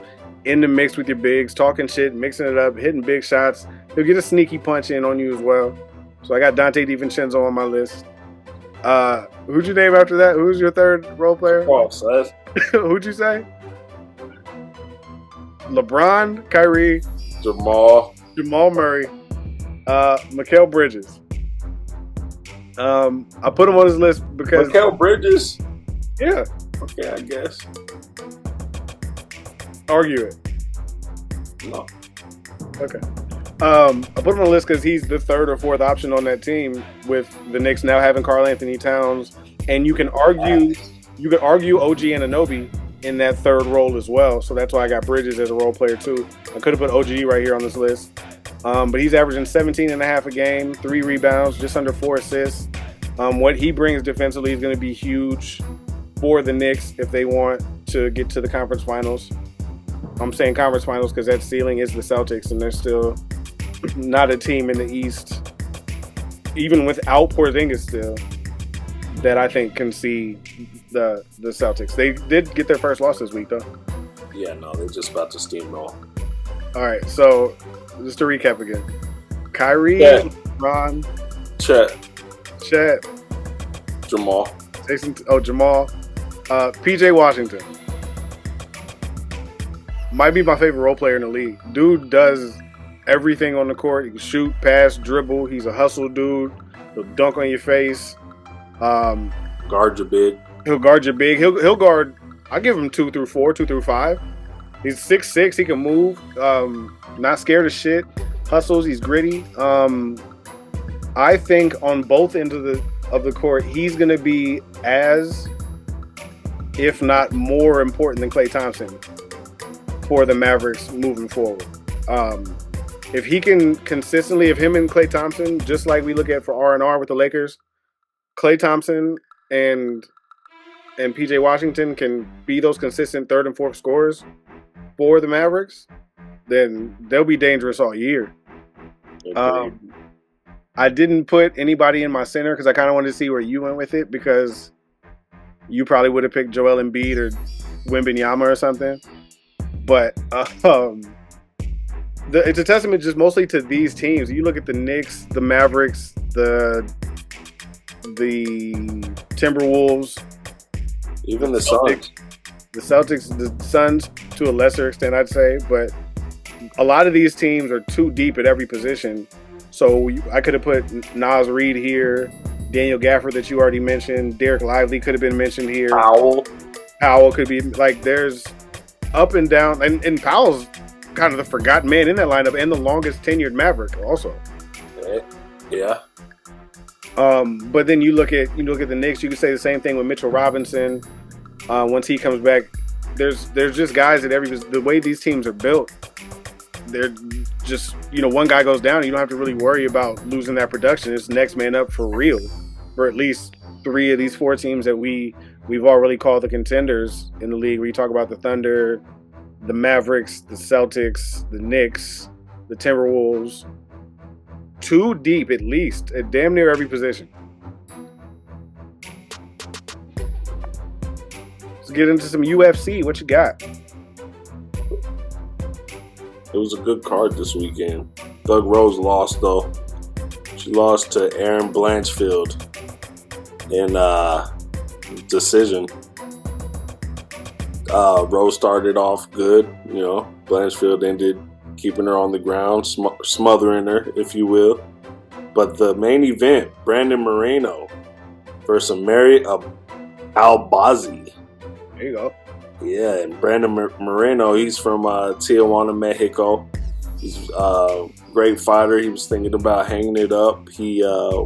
in the mix with your bigs, talking shit, mixing it up, hitting big shots. He'll get a sneaky punch in on you as well. So I got Dante DiVincenzo on my list. Who'd you name after that? Who's your third role player? Oh, Seth. Who'd you say? LeBron, Kyrie, Jamal Murray, Mikal Bridges. I put him on his list because Mikal Bridges. Yeah. Okay, I guess. Argue it. No. Okay. I put him on the list because he's the third or fourth option on that team, with the Knicks now having Karl Anthony Towns, and you can argue OG Anunoby in that third role as well. So that's why I got Bridges as a role player too. I could have put OG right here on this list, but he's averaging 17.5 a game, 3 rebounds, just under 4 assists. What he brings defensively is going to be huge for the Knicks if they want to get to the conference finals. I'm saying conference finals because that ceiling is the Celtics, and they're still not a team in the East, even without Porzingis still, that I think can see the Celtics. They did get their first loss this week, though. Yeah, no, they're just about to steamroll. All right, so just to recap again. Kyrie, Ron, Chet, Jamal, Jamal, PJ Washington. Might be my favorite role player in the league. Dude does everything on the court. He can shoot, pass, dribble. He's a hustle dude. He'll dunk on your face. Guard your big. He'll guard your big. He'll guard. I give him 2 through 4, 2 through 5. He's 6'6". He can move. Not scared of shit. Hustles. He's gritty. I think on both ends of the court, he's gonna be as, if not more important than Klay Thompson for the Mavericks moving forward. If he can consistently, if him and Klay Thompson, just like we look at for R&R with the Lakers, Klay Thompson and PJ Washington can be those consistent third and fourth scorers for the Mavericks, then they'll be dangerous all year. I didn't put anybody in my center because I kind of wanted to see where you went with it, because you probably would have picked Joel Embiid or Wembanyama or something. But it's a testament just mostly to these teams. You look at the Knicks, the Mavericks, the Timberwolves, even the Suns. The Celtics, the Suns to a lesser extent, I'd say. But a lot of these teams are too deep at every position. So I could have put Naz Reid here, Daniel Gafford that you already mentioned, Derek Lively could have been mentioned here. Powell could be, like, there's up and down, and Powell's kind of the forgotten man in that lineup and the longest tenured Maverick also. Yeah. But then you look at the Knicks, you could say the same thing with Mitchell Robinson. Once he comes back, there's just guys at the way these teams are built, they're just, one guy goes down and you don't have to really worry about losing that production. It's next man up for real for at least 3 of these 4 teams that we've already called the contenders in the league. Where you talk about the Thunder, the Mavericks, the Celtics, the Knicks, the Timberwolves. 2 deep at least at damn near every position. Let's get into some UFC. What you got? It was a good card this weekend. Doug Rose lost, though. She lost to Erin Blanchfield in decision. Rose started off good. Blanchfield ended keeping her on the ground, smothering her, if you will. But the main event, Brandon Moreno versus Mary Albazi. There you go. Yeah, and Brandon Moreno, he's from Tijuana, Mexico. He's a great fighter. He was thinking about hanging it up. He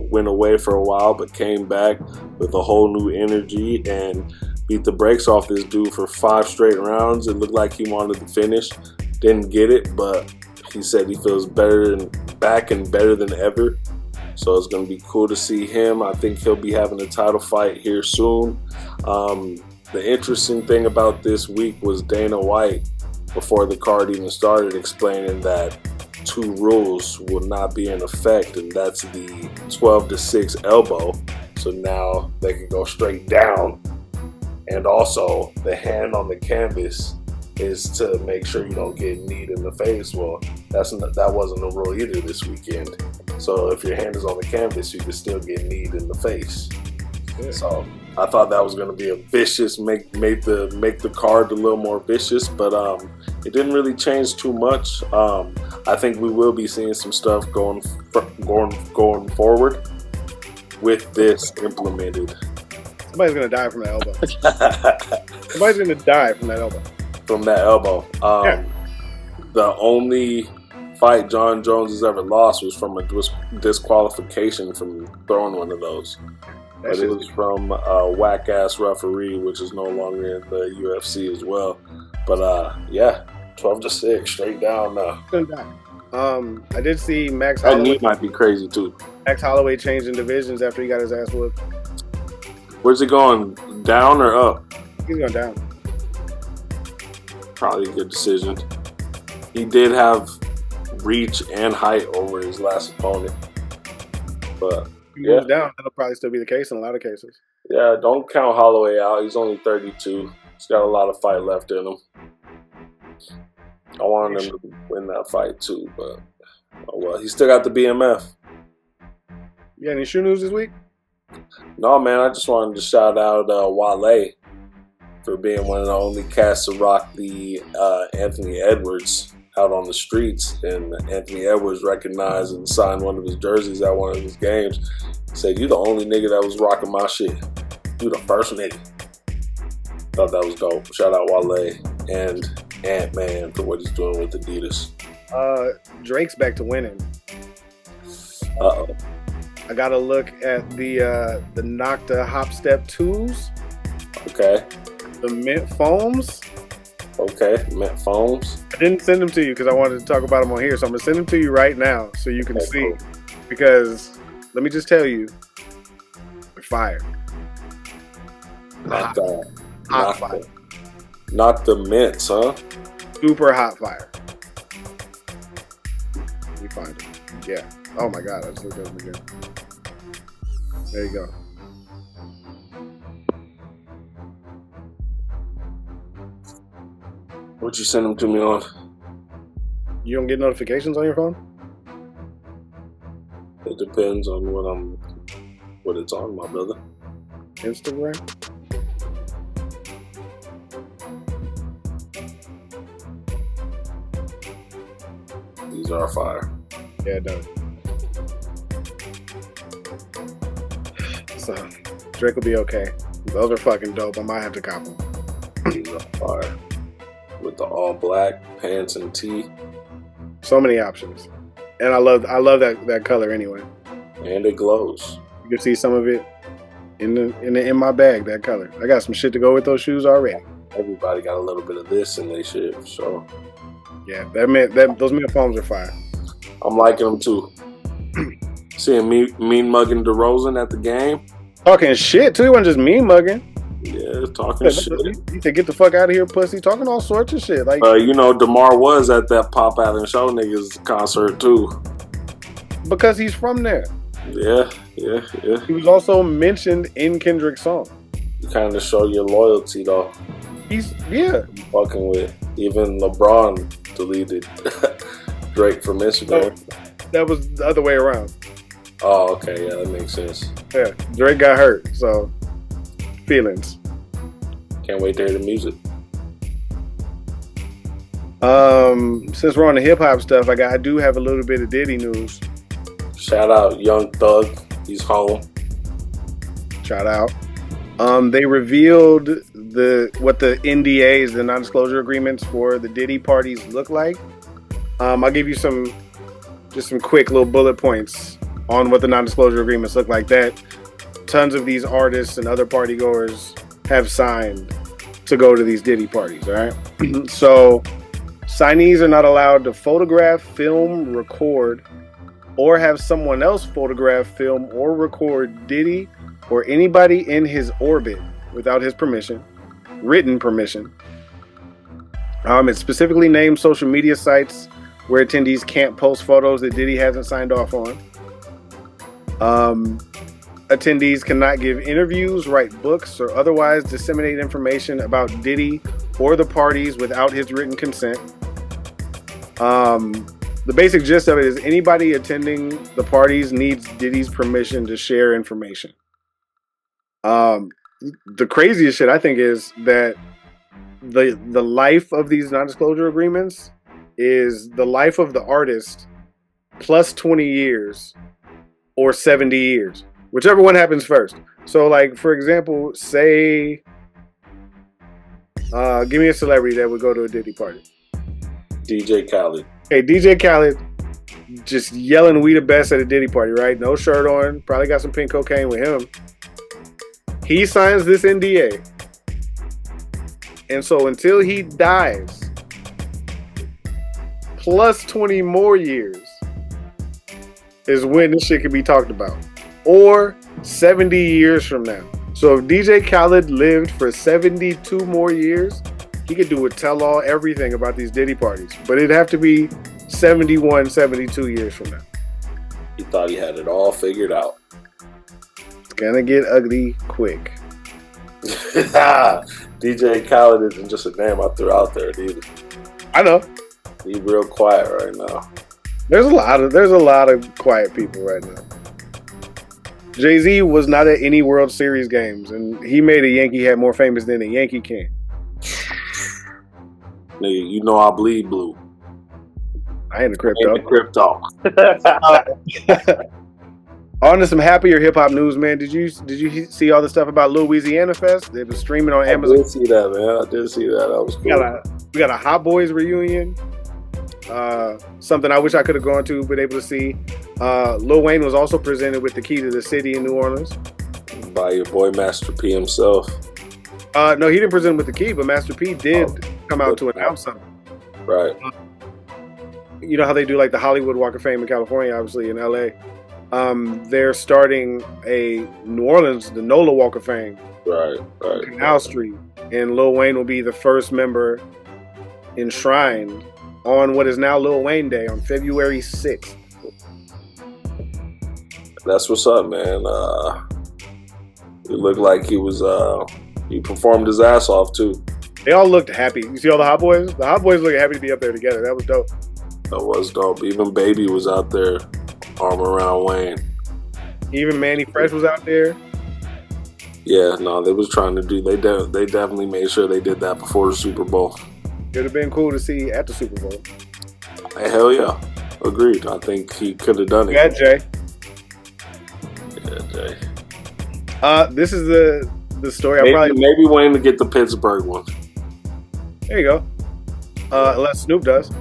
went away for a while, but came back with a whole new energy and beat the brakes off this dude for 5 straight rounds. It looked like he wanted to finish. Didn't get it, but he said he feels better and back and better than ever. So it's going to be cool to see him. I think he'll be having a title fight here soon. The interesting thing about this week was Dana White, before the card even started, explaining that 2 rules will not be in effect, and that's the 12-6 elbow. So now they can go straight down. And also, the hand on the canvas is to make sure you don't get kneed in the face. Well, that wasn't a rule either this weekend. So if your hand is on the canvas, you can still get kneed in the face. Yeah. So I thought that was going to be a vicious, make the card a little more vicious, but it didn't really change too much. I think we will be seeing some stuff going forward with this implemented. Somebody's going to die from that elbow. Somebody's going to die from that elbow. From that elbow. Yeah. The only fight John Jones has ever lost was from a disqualification from throwing one of those. But it was from a whack-ass referee, which is no longer in the UFC as well. But, 12-6, straight down. I did see Max That Holloway. knee might be crazy, too. Max Holloway changing divisions after he got his ass whooped. Where's it going, down or up? He's going down. probably a good decision. He did have reach and height over his last opponent. But If he moves down, that'll probably still be the case in a lot of cases. yeah, don't count Holloway out. He's only 32. He's got a lot of fight left in him. I wanted him to win that fight too, but oh well. He still got the BMF. You got any shoe news this week? No, man. I just wanted to shout out Wale for being one of the only cats to rock the Anthony Edwards out on the streets. And Anthony Edwards recognized and signed one of his jerseys at one of his games. He said, "You the only nigga that was rocking my shit. You the first nigga." Thought that was dope. Shout out Wale and Ant-Man for what he's doing with Adidas. Drake's back to winning. Uh-oh. I got to look at the Nocta Hop Step 2s. Okay. The Mint Foams. Okay. Mint Foams. I didn't send them to you because I wanted to talk about them on here. So I'm going to send them to you right now so you can see. Cool. Because let me just tell you, they're fire. Hot fire. Not the mints, huh? Super hot fire. Let me find it. Yeah. Oh my God, I just looked at them again. There you go. What you send them to me on? You don't get notifications on your phone? It depends on what it's on, my brother. Instagram? These are fire. Yeah, it does. So, Drake will be okay. Those are fucking dope. I might have to cop them. These are fire. With the all black pants and tee. So many options. And I love that color anyway. And it glows. You can see some of it in my bag, that color. I got some shit to go with those shoes already. Everybody got a little bit of this in their shit, for sure. Yeah, those Mint Foams are fire. I'm liking them too. Seeing mean mugging DeRozan at the game. Talking shit too. He wasn't just mean mugging. Yeah, talking shit. You said, "Get the fuck out of here, pussy." Talking all sorts of shit. Like, DeMar was at that Pop Allen Show niggas concert too. Because he's from there. Yeah. He was also mentioned in Kendrick's song. You kind of show your loyalty though. Yeah. Fucking with. Even LeBron deleted Drake from Instagram. That was the other way around. Oh, okay. Yeah, that makes sense. Yeah, Drake got hurt, so feelings. Can't wait to hear the music. Since we're on the hip hop stuff, I do have a little bit of Diddy news. Shout out Young Thug. He's home. Shout out. They revealed what the NDAs, the non-disclosure agreements for the Diddy parties look like. I'll give you some quick little bullet points on what the non-disclosure agreements look like that tons of these artists and other party goers have signed to go to these Diddy parties, all right? So signees are not allowed to photograph, film, record, or have someone else photograph, film, or record Diddy or anybody in his orbit without his permission, written permission. It specifically names social media sites where attendees can't post photos that Diddy hasn't signed off on. Attendees cannot give interviews, write books, or otherwise disseminate information about Diddy or the parties without his written consent. The basic gist of it is anybody attending the parties needs Diddy's permission to share information. The craziest shit I think is that the life of these non-disclosure agreements is the life of the artist plus 20 years or 70 years, whichever one happens first. So, like, for example, say, give me a celebrity that would go to a Diddy party. DJ Khaled. Hey, DJ Khaled just yelling "We the best" at a Diddy party, right? No shirt on, probably got some pink cocaine with him. He signs this NDA. And so until he dies, plus 20 more years is when this shit can be talked about. Or 70 years from now. So if DJ Khaled lived for 72 more years, he could do a tell-all everything about these Diddy parties, but it'd have to be 71, 72 years from now. He thought he had it all figured out. It's gonna get ugly quick. DJ Khaled isn't just a name I threw out there, dude. I know. He's real quiet right now. There's a lot of quiet people right now. Jay-Z was not at any World Series games, and he made a Yankee hat more famous than a Yankee can. Nigga, you know I bleed blue. I ain't a crypto. On to some happier hip hop news, man. Did you see all the stuff about Louisiana Fest? It was streaming on Amazon. I did see that, man. I did see that. That was cool. We got a Hot Boys reunion. Something I wish I could have gone to, but able to see. Lil Wayne was also presented with the key to the city in New Orleans by your boy Master P himself. No, he didn't present with the key, but Master P did come out to announce something. Right. You know how they do like the Hollywood Walk of Fame in California, obviously in LA. They're starting a New Orleans, the NOLA Walk of Fame. Right. Canal Street. And Lil Wayne will be the first member enshrined on what is now Lil Wayne Day on February 6th. That's what's up, man. It looked like he performed his ass off too. They all looked happy. You see all the Hot Boys? The Hot Boys look happy to be up there together. That was dope. That was dope. Even Baby was out there, arm around Wayne. Even Manny Fresh was out there. Yeah, no, they was trying to do. They definitely made sure they did that before the Super Bowl. It'd have been cool to see at the Super Bowl. Hell yeah, agreed. I think he could have done it. Yeah, Jay. Yeah, Jay. This is the story. Maybe Wayne to get the Pittsburgh one. There you go. Unless Snoop does.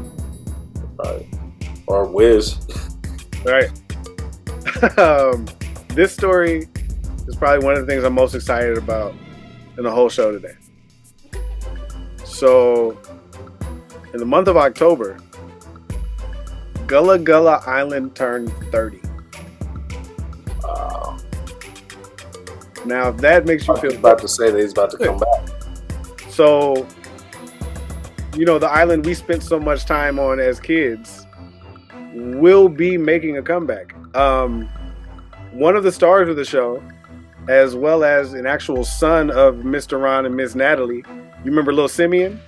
Right. Or Wiz. All right. This story is probably one of the things I'm most excited about in the whole show today. So, in the month of October, Gullah Gullah Island turned 30. Wow. Now, if that makes you feel... I was about to say that he's about to come back. So, you know, the island we spent so much time on as kids will be making a comeback. One of the stars of the show, as well as an actual son of Mr. Ron and Miss Natalie, you remember Lil Simeon?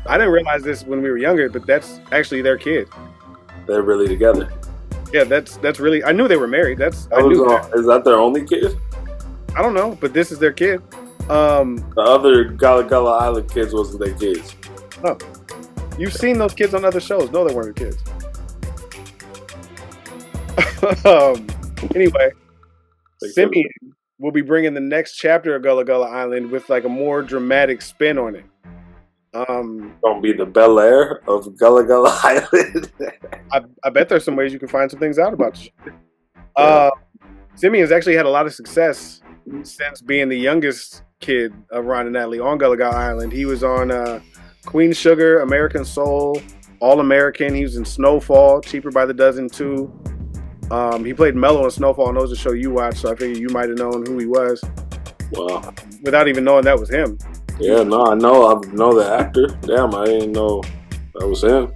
I didn't realize this when we were younger, but that's actually their kid. They're really together. Yeah, that's really... I knew they were married. Is that their only kid? I don't know, but this is their kid. The other Gullah Gullah Island kids wasn't their kids. No. You've seen those kids on other shows. No, they weren't their kids. Anyway, Simeon will be bringing the next chapter of Gullah Gullah Island with like a more dramatic spin on it. Gonna be the Bel Air of Gullah Gullah Island. I bet there's some ways you can find some things out about you. Simeon's actually had a lot of success since being the youngest kid of Ron and Natalie on Gullah Gullah Island. He was on Queen Sugar, American Soul, All American. He was in Snowfall, Cheaper by the Dozen 2. He played Mello in Snowfall, and those are the show you watch, so I figured you might have known who he was. Wow. Without even knowing that was him. Yeah, no, I know the actor. Damn, I didn't know that was him.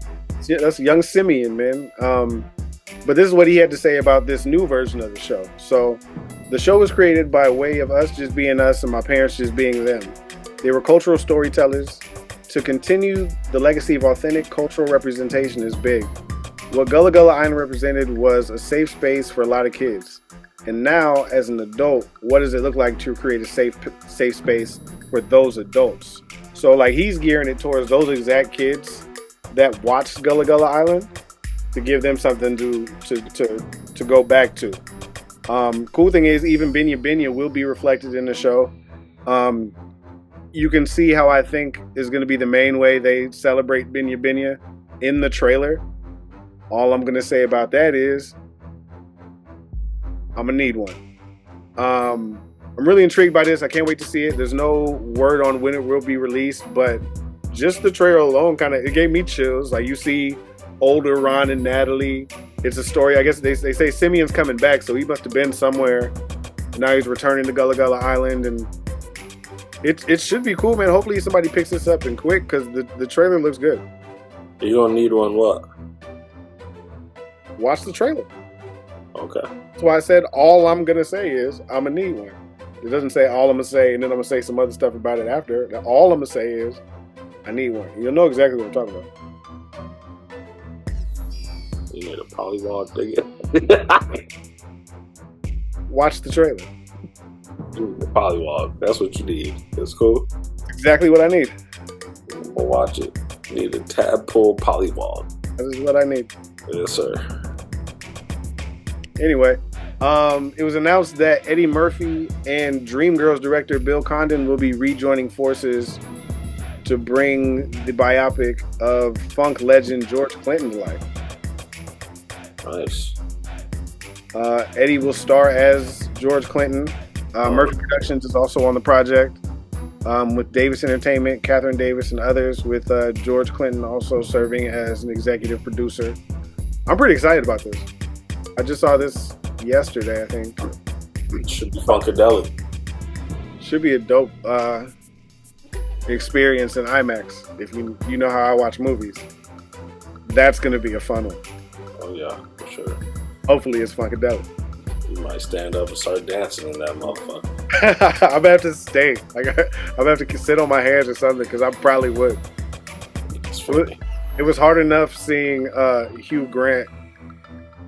Yeah, that's young Simeon, man. But this is what he had to say about this new version of the show. So, the show was created by way of us just being us and my parents just being them. They were cultural storytellers. To continue the legacy of authentic cultural representation is big. What Gullah Gullah Island represented was a safe space for a lot of kids. And now, as an adult, what does it look like to create a safe space for those adults? So, like, he's gearing it towards those exact kids that watched Gullah Gullah Island to give them something to go back to. Cool thing is, even Binya Binya will be reflected in the show. You can see how I think is going to be the main way they celebrate Binya Binya in the trailer. All I'm going to say about that is I'm going to need one. I'm really intrigued by this. I can't wait to see it. There's no word on when it will be released, but just the trailer alone it gave me chills. Like, you see older Ron and Natalie. It's a story. I guess they say Simeon's coming back, so he must have been somewhere. Now he's returning to Gullah Gullah Island, and It should be cool, man. Hopefully somebody picks this up and quick because the trailer looks good. You gonna need one? What? Watch the trailer. Okay. That's why I said all I'm gonna say is I'm gonna need one. It doesn't say all I'm gonna say and then I'm gonna say some other stuff about it after. All I'm gonna say is I need one. You'll know exactly what I'm talking about. You need a polywog nigga. Watch the trailer. You need a polywog. That's what you need. That's cool. Exactly what I need. I'm gonna watch it. You need a tadpole polywog. That is what I need. Yes, sir. Anyway, it was announced that Eddie Murphy and Dreamgirls director Bill Condon will be rejoining forces to bring the biopic of funk legend George Clinton to life. Nice. Eddie will star as George Clinton. Murphy Productions is also on the project with Davis Entertainment, Catherine Davis, and others, with George Clinton also serving as an executive producer. I'm pretty excited about this. I just saw this yesterday, I think. It should be funkadelic. Should be a dope experience in IMAX. If you know how I watch movies, that's going to be a fun one. Oh yeah, for sure. Hopefully it's funkadelic. You might stand up and start dancing in that motherfucker. I'm gonna have to stay. I'm gonna have to sit on my hands or something because I probably would. It was hard enough seeing Hugh Grant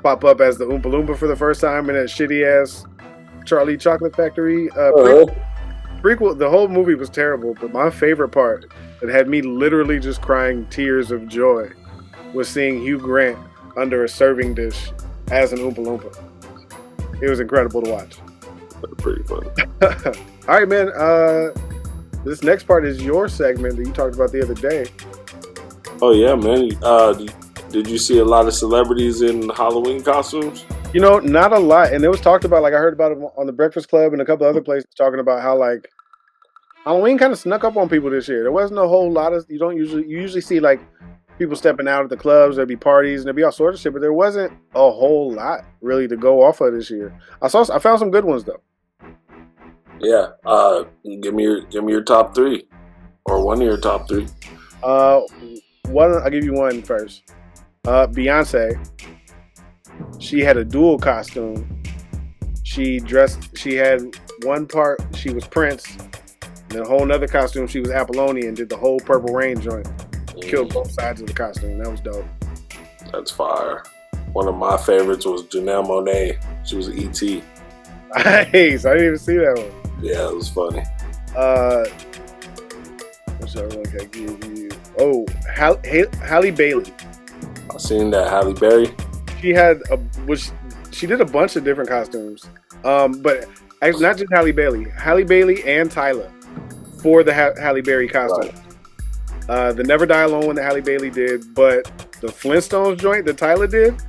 pop up as the Oompa Loompa for the first time in that shitty ass Charlie Chocolate Factory prequel. The whole movie was terrible, but my favorite part that had me literally just crying tears of joy was seeing Hugh Grant under a serving dish as an Oompa Loompa. It was incredible to watch. Pretty funny. All right, man. This next part is your segment that you talked about the other day. Oh yeah, man. Did you see a lot of celebrities in Halloween costumes? You know, not a lot. And it was talked about, like I heard about it on the Breakfast Club and a couple other places talking about how like Halloween kind of snuck up on people this year. There wasn't a whole lot of, you usually see like people stepping out at the clubs, there'd be parties and there'd be all sorts of shit, but there wasn't a whole lot really to go off of this year. I found some good ones though. Yeah. Give me your top three. Or one of your top three. I'll give you one first. Beyonce. She had a dual costume. She had one part she was Prince, and then a whole nother costume she was Apollonia and did the whole Purple Rain joint. Killed both sides of the costume. That was dope. That's fire. One of my favorites was Janelle Monáe. She was E.T. Nice. I didn't even see that one. Yeah, it was funny. Which other one can I give you? Oh, Halle Bailey. I seen that. Halle Berry. She did a bunch of different costumes. But not just Halle Bailey and Tyler for the Halle Berry costume. Right. The Never Die Alone one that Halle Bailey did, but the Flintstones joint that Tyler did,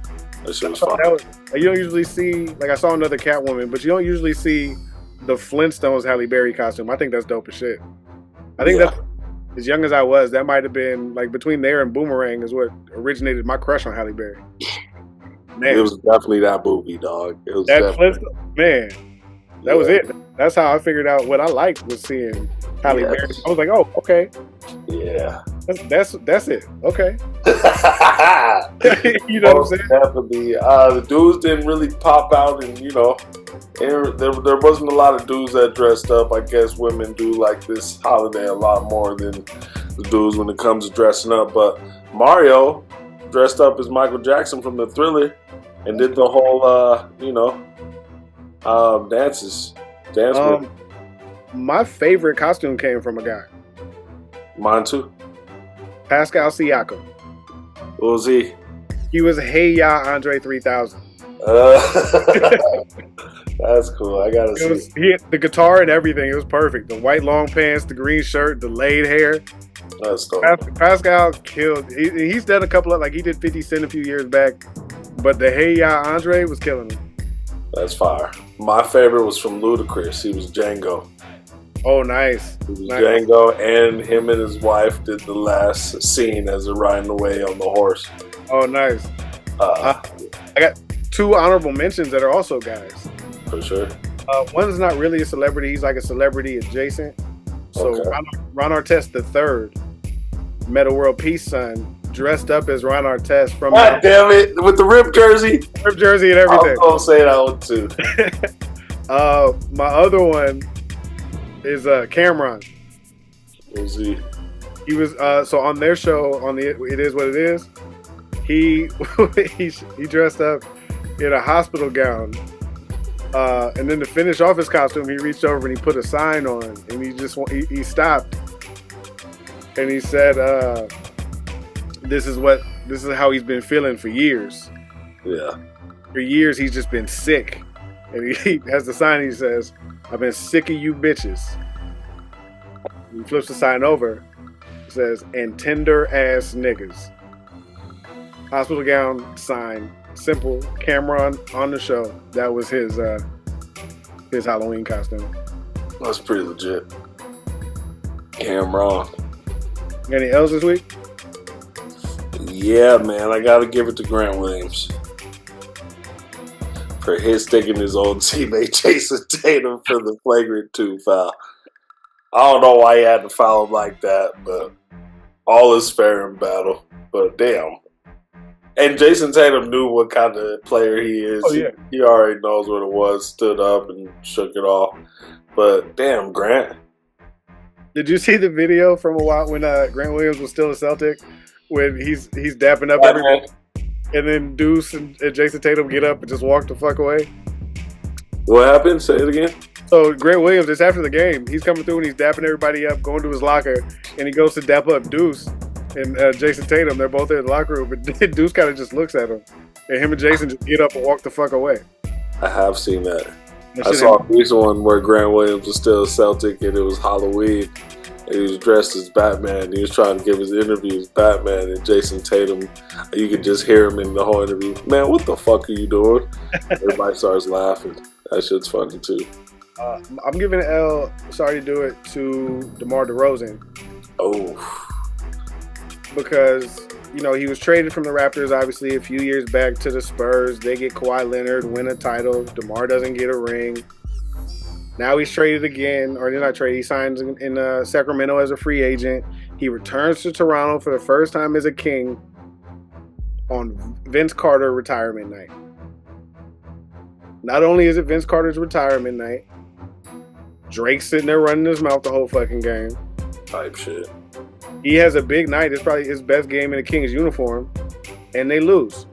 that shit was fun. You don't usually see, like I saw another Catwoman, but you don't usually see the Flintstones Halle Berry costume. I think that's dope as shit. I think that's, as young as I was, that might have been, like between there and Boomerang is what originated my crush on Halle Berry. Man. It was definitely that movie, dog. It was that Flintstone, man. That was it. That's how I figured out what I liked was seeing Halle Berry. I was like, oh, okay. Yeah. That's it. Okay. You know what I'm saying? Definitely. The dudes didn't really pop out, and there wasn't a lot of dudes that dressed up. I guess women do like this holiday a lot more than the dudes when it comes to dressing up. But Mario dressed up as Michael Jackson from the Thriller and did the whole, dances. My favorite costume came from a guy. Mine too. Pascal Siakam. What was he? He was Hey Ya Andre 3000. That's cool. I gotta see. He had the guitar and everything. It was perfect. The white long pants, the green shirt, the laid hair. That's dope. Pascal killed. He's done a couple of, like he did 50 Cent a few years back, but the Hey Ya Andre was killing him. That's fire. My favorite was from Ludacris. He was Django. Oh, nice. He was Django, and him and his wife did the last scene as they're riding away on the horse. Oh, nice. I got two honorable mentions that are also guys. For sure. One's not really a celebrity. He's like a celebrity adjacent. So Ron Artest the third, Meta World Peace son, dressed up as Ron Artest from God damn it, with the rip jersey and everything. I was gonna say that one too. My other one is Cameron. Who's he? He was so on their show on the It Is What It Is. He he dressed up in a hospital gown, and then to finish off his costume, he reached over and he put a sign on, and he stopped, and he said, "This is how he's been feeling for years. Yeah, for years he's just been sick." And he has the sign. He says, "I've been sick of you bitches." He flips the sign over. It says, "And tender ass niggas." Hospital gown, sign, simple. Cameron on the show. That was his Halloween costume. That's pretty legit. Cameron. Got any L's this week? Yeah, man, I gotta give it to Grant Williams for his sticking his old teammate Jason Tatum for the flagrant 2 foul. I don't know why he had to foul him like that, but all is fair in battle. But damn. And Jason Tatum knew what kind of player he is. Oh, yeah. He already knows what it was, stood up and shook it off. But damn, Grant. Did you see the video from a while when Grant Williams was still a Celtic? When he's dapping up everybody, and then Deuce and Jason Tatum get up and just walk the fuck away? What happened? Say it again. So Grant Williams, it's after the game. He's coming through and he's dapping everybody up, going to his locker, and he goes to dap up Deuce and Jason Tatum. They're both in the locker room, but Deuce kind of just looks at him, and him and Jason just get up and walk the fuck away. I have seen that. I saw a recent one where Grant Williams was still a Celtic and it was Halloween. And he was dressed as Batman. He was trying to give his interview as Batman, and Jason Tatum, you could just hear him in the whole interview. Man, what the fuck are you doing? Everybody starts laughing. That shit's funny too. I'm giving an L, sorry to do it, to DeMar DeRozan. Oh. Because, you know, he was traded from the Raptors, obviously, a few years back to the Spurs. They get Kawhi Leonard, win a title. DeMar doesn't get a ring. Now he's traded again, or they're not traded. He signs in Sacramento as a free agent. He returns to Toronto for the first time as a King on Vince Carter retirement night. Not only is it Vince Carter's retirement night, Drake's sitting there running his mouth the whole fucking game. Type shit. He has a big night. It's probably his best game in a Kings uniform, and they lose.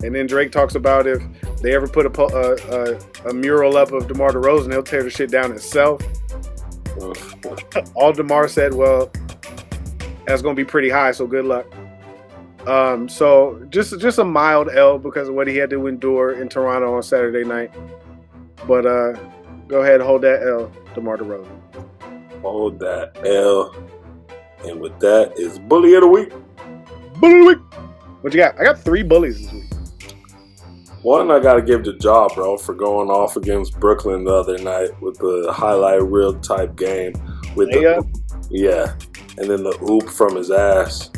And then Drake talks about if they ever put a mural up of DeMar DeRozan, he'll tear the shit down himself. All DeMar said, well, that's going to be pretty high, so good luck. So just a mild L because of what he had to endure in Toronto on Saturday night. But go ahead and hold that L, DeMar DeRozan. Hold that L. And with that is Bully of the Week. Bully of the Week. What you got? I got 3 bullies this week. One, I got to give the job, bro, for going off against Brooklyn the other night with the highlight reel type game. With yeah. And then the oop from his ass.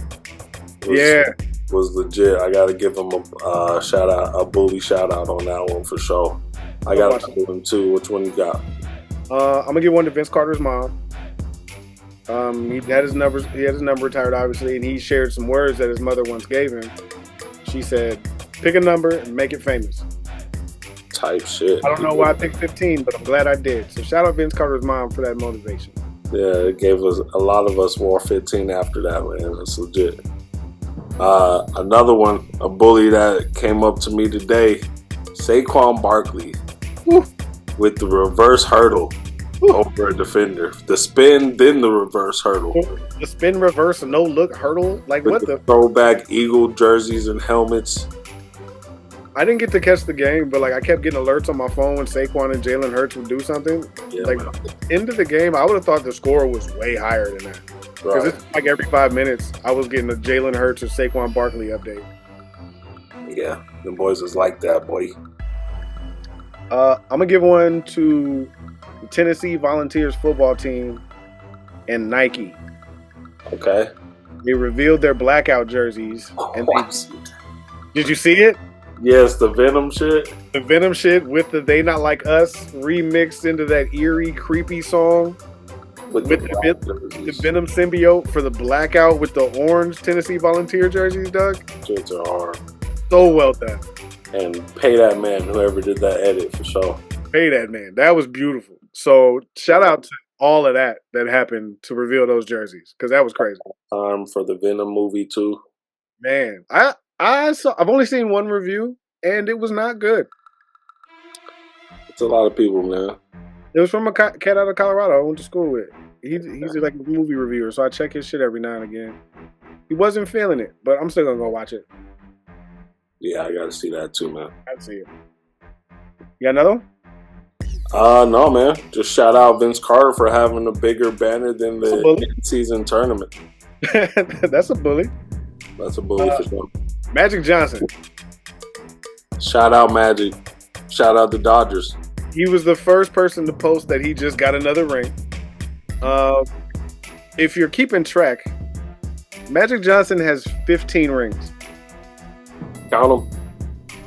Was legit. I got to give him a shout out, a bully shout out on that one for sure. I got to give him 2. Which one you got? I'm going to give one to Vince Carter's mom. He had his number retired, obviously, and he shared some words that his mother once gave him. She said, pick a number and make it famous. Type shit. I don't know why I picked 15, but I'm glad I did. So shout out Vince Carter's mom for that motivation. Yeah, it gave us a lot of us wore 15 after that, man. That's legit. Another one, a bully that came up to me today, Saquon Barkley. Woo. With the reverse hurdle. Over a defender. The spin, then the reverse hurdle. The spin, reverse, no look hurdle? Like with what the? Throwback Eagle jerseys and helmets. I didn't get to catch the game, but like I kept getting alerts on my phone when Saquon and Jalen Hurts would do something. Yeah, like end of the game, I would have thought the score was way higher than that. Because it's like every 5 minutes, I was getting a Jalen Hurts or Saquon Barkley update. Yeah, the boys is like that, boy. I'm gonna give one to the Tennessee Volunteers football team and Nike. Okay. They revealed their blackout jerseys. Did you see it? Yes, the Venom shit. The Venom shit with the They Not Like Us remixed into that eerie, creepy song. with with the the, black the jerseys. Venom symbiote for the blackout with the orange Tennessee Volunteer jerseys, Doug. Shits are hard. So well done. And pay that man, whoever did that edit, for sure. Pay that man. That was beautiful. So shout out to all of that happened to reveal those jerseys because that was crazy. For the Venom movie too. Man, I've only seen one review and it was not good. It's a lot of people, man. It was from a cat out of Colorado I went to school with. He's like a movie reviewer, so I check his shit every now and again. He wasn't feeling it, but I'm still gonna go watch it. Yeah, I gotta see that too, man. I'd see it. You got another one? No, man. Just shout out Vince Carter for having a bigger banner than the season tournament. That's a bully. That's a bully for sure. Magic Johnson. Shout out Magic. Shout out the Dodgers. He was the first person to post that he just got another ring. If you're keeping track, Magic Johnson has 15 rings. Count them.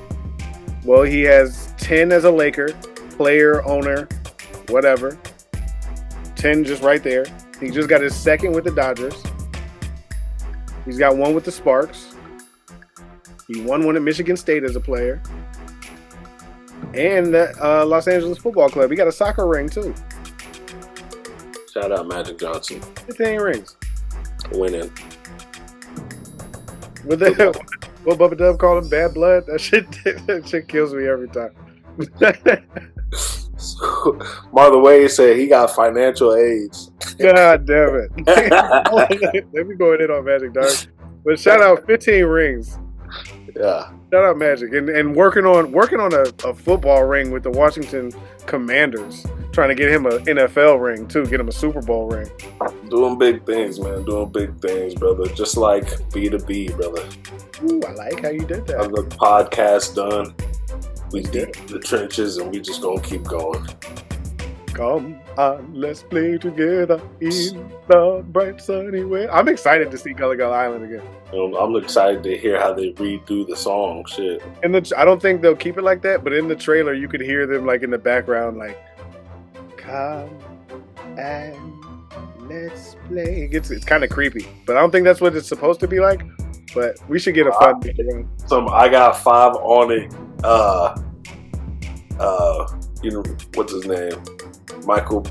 Well, he has 10 as a Laker, player, owner, whatever. 10 just right there. He just got his second with the Dodgers. He's got one with the Sparks. He won one at Michigan State as a player. And the Los Angeles Football Club. He got a soccer ring, too. Shout out Magic Johnson. 15 rings. Winning. What Bubba Dove called him bad blood? That shit kills me every time. So, Marlon Wade said he got financial aids. God damn it. Let me go in on Magic, dog. But shout out 15 rings. Yeah. Shout out Magic. And working on a football ring with the Washington Commanders. Trying to get him an NFL ring, too. Get him a Super Bowl ring. Doing big things, man. Doing big things, brother. Just like B2B, brother. Ooh, I like how you did that. The podcast done. We deep in the trenches, and we just gonna keep going. Come on, let's play together in the bright sunny way. I'm excited to see Gullah Gullah Island again. I'm excited to hear how they redo the song. Shit. I don't think they'll keep it like that, but in the trailer, you could hear them like in the background, like, come and let's play. It's kind of creepy, but I don't think that's what it's supposed to be like. But we should get a fun Some I got 5 on it. You know what's his name? Michael.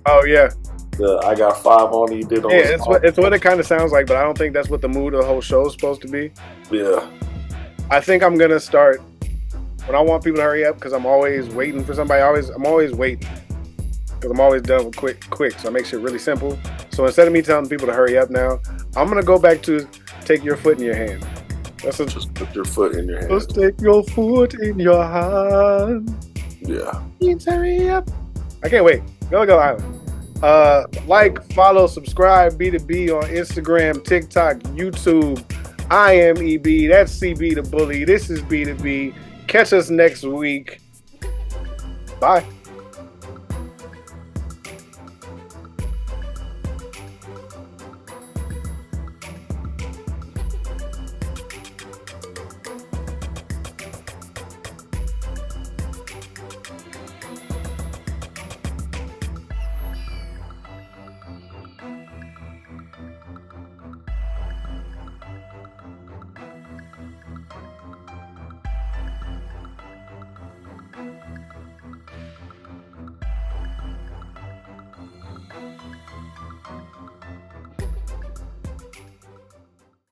Oh yeah. The I got 5 on it. He did on. Yeah, it's what it kind of sounds like, but I don't think that's what the mood of the whole show is supposed to be. Yeah. I think I'm gonna start when I want people to hurry up because I'm always waiting for somebody. I'm always waiting because I'm always done with quick. So I make shit really simple. So instead of me telling people to hurry up now, I'm gonna go back to take your foot in your hand. Just put your foot in your hand. Just take your foot in your hand. Yeah. Please hurry up. I can't wait. Gullah Gullah Island. Like, follow, subscribe, B2B on Instagram, TikTok, YouTube. I am EB. That's CB the Bully. This is B2B. Catch us next week. Bye.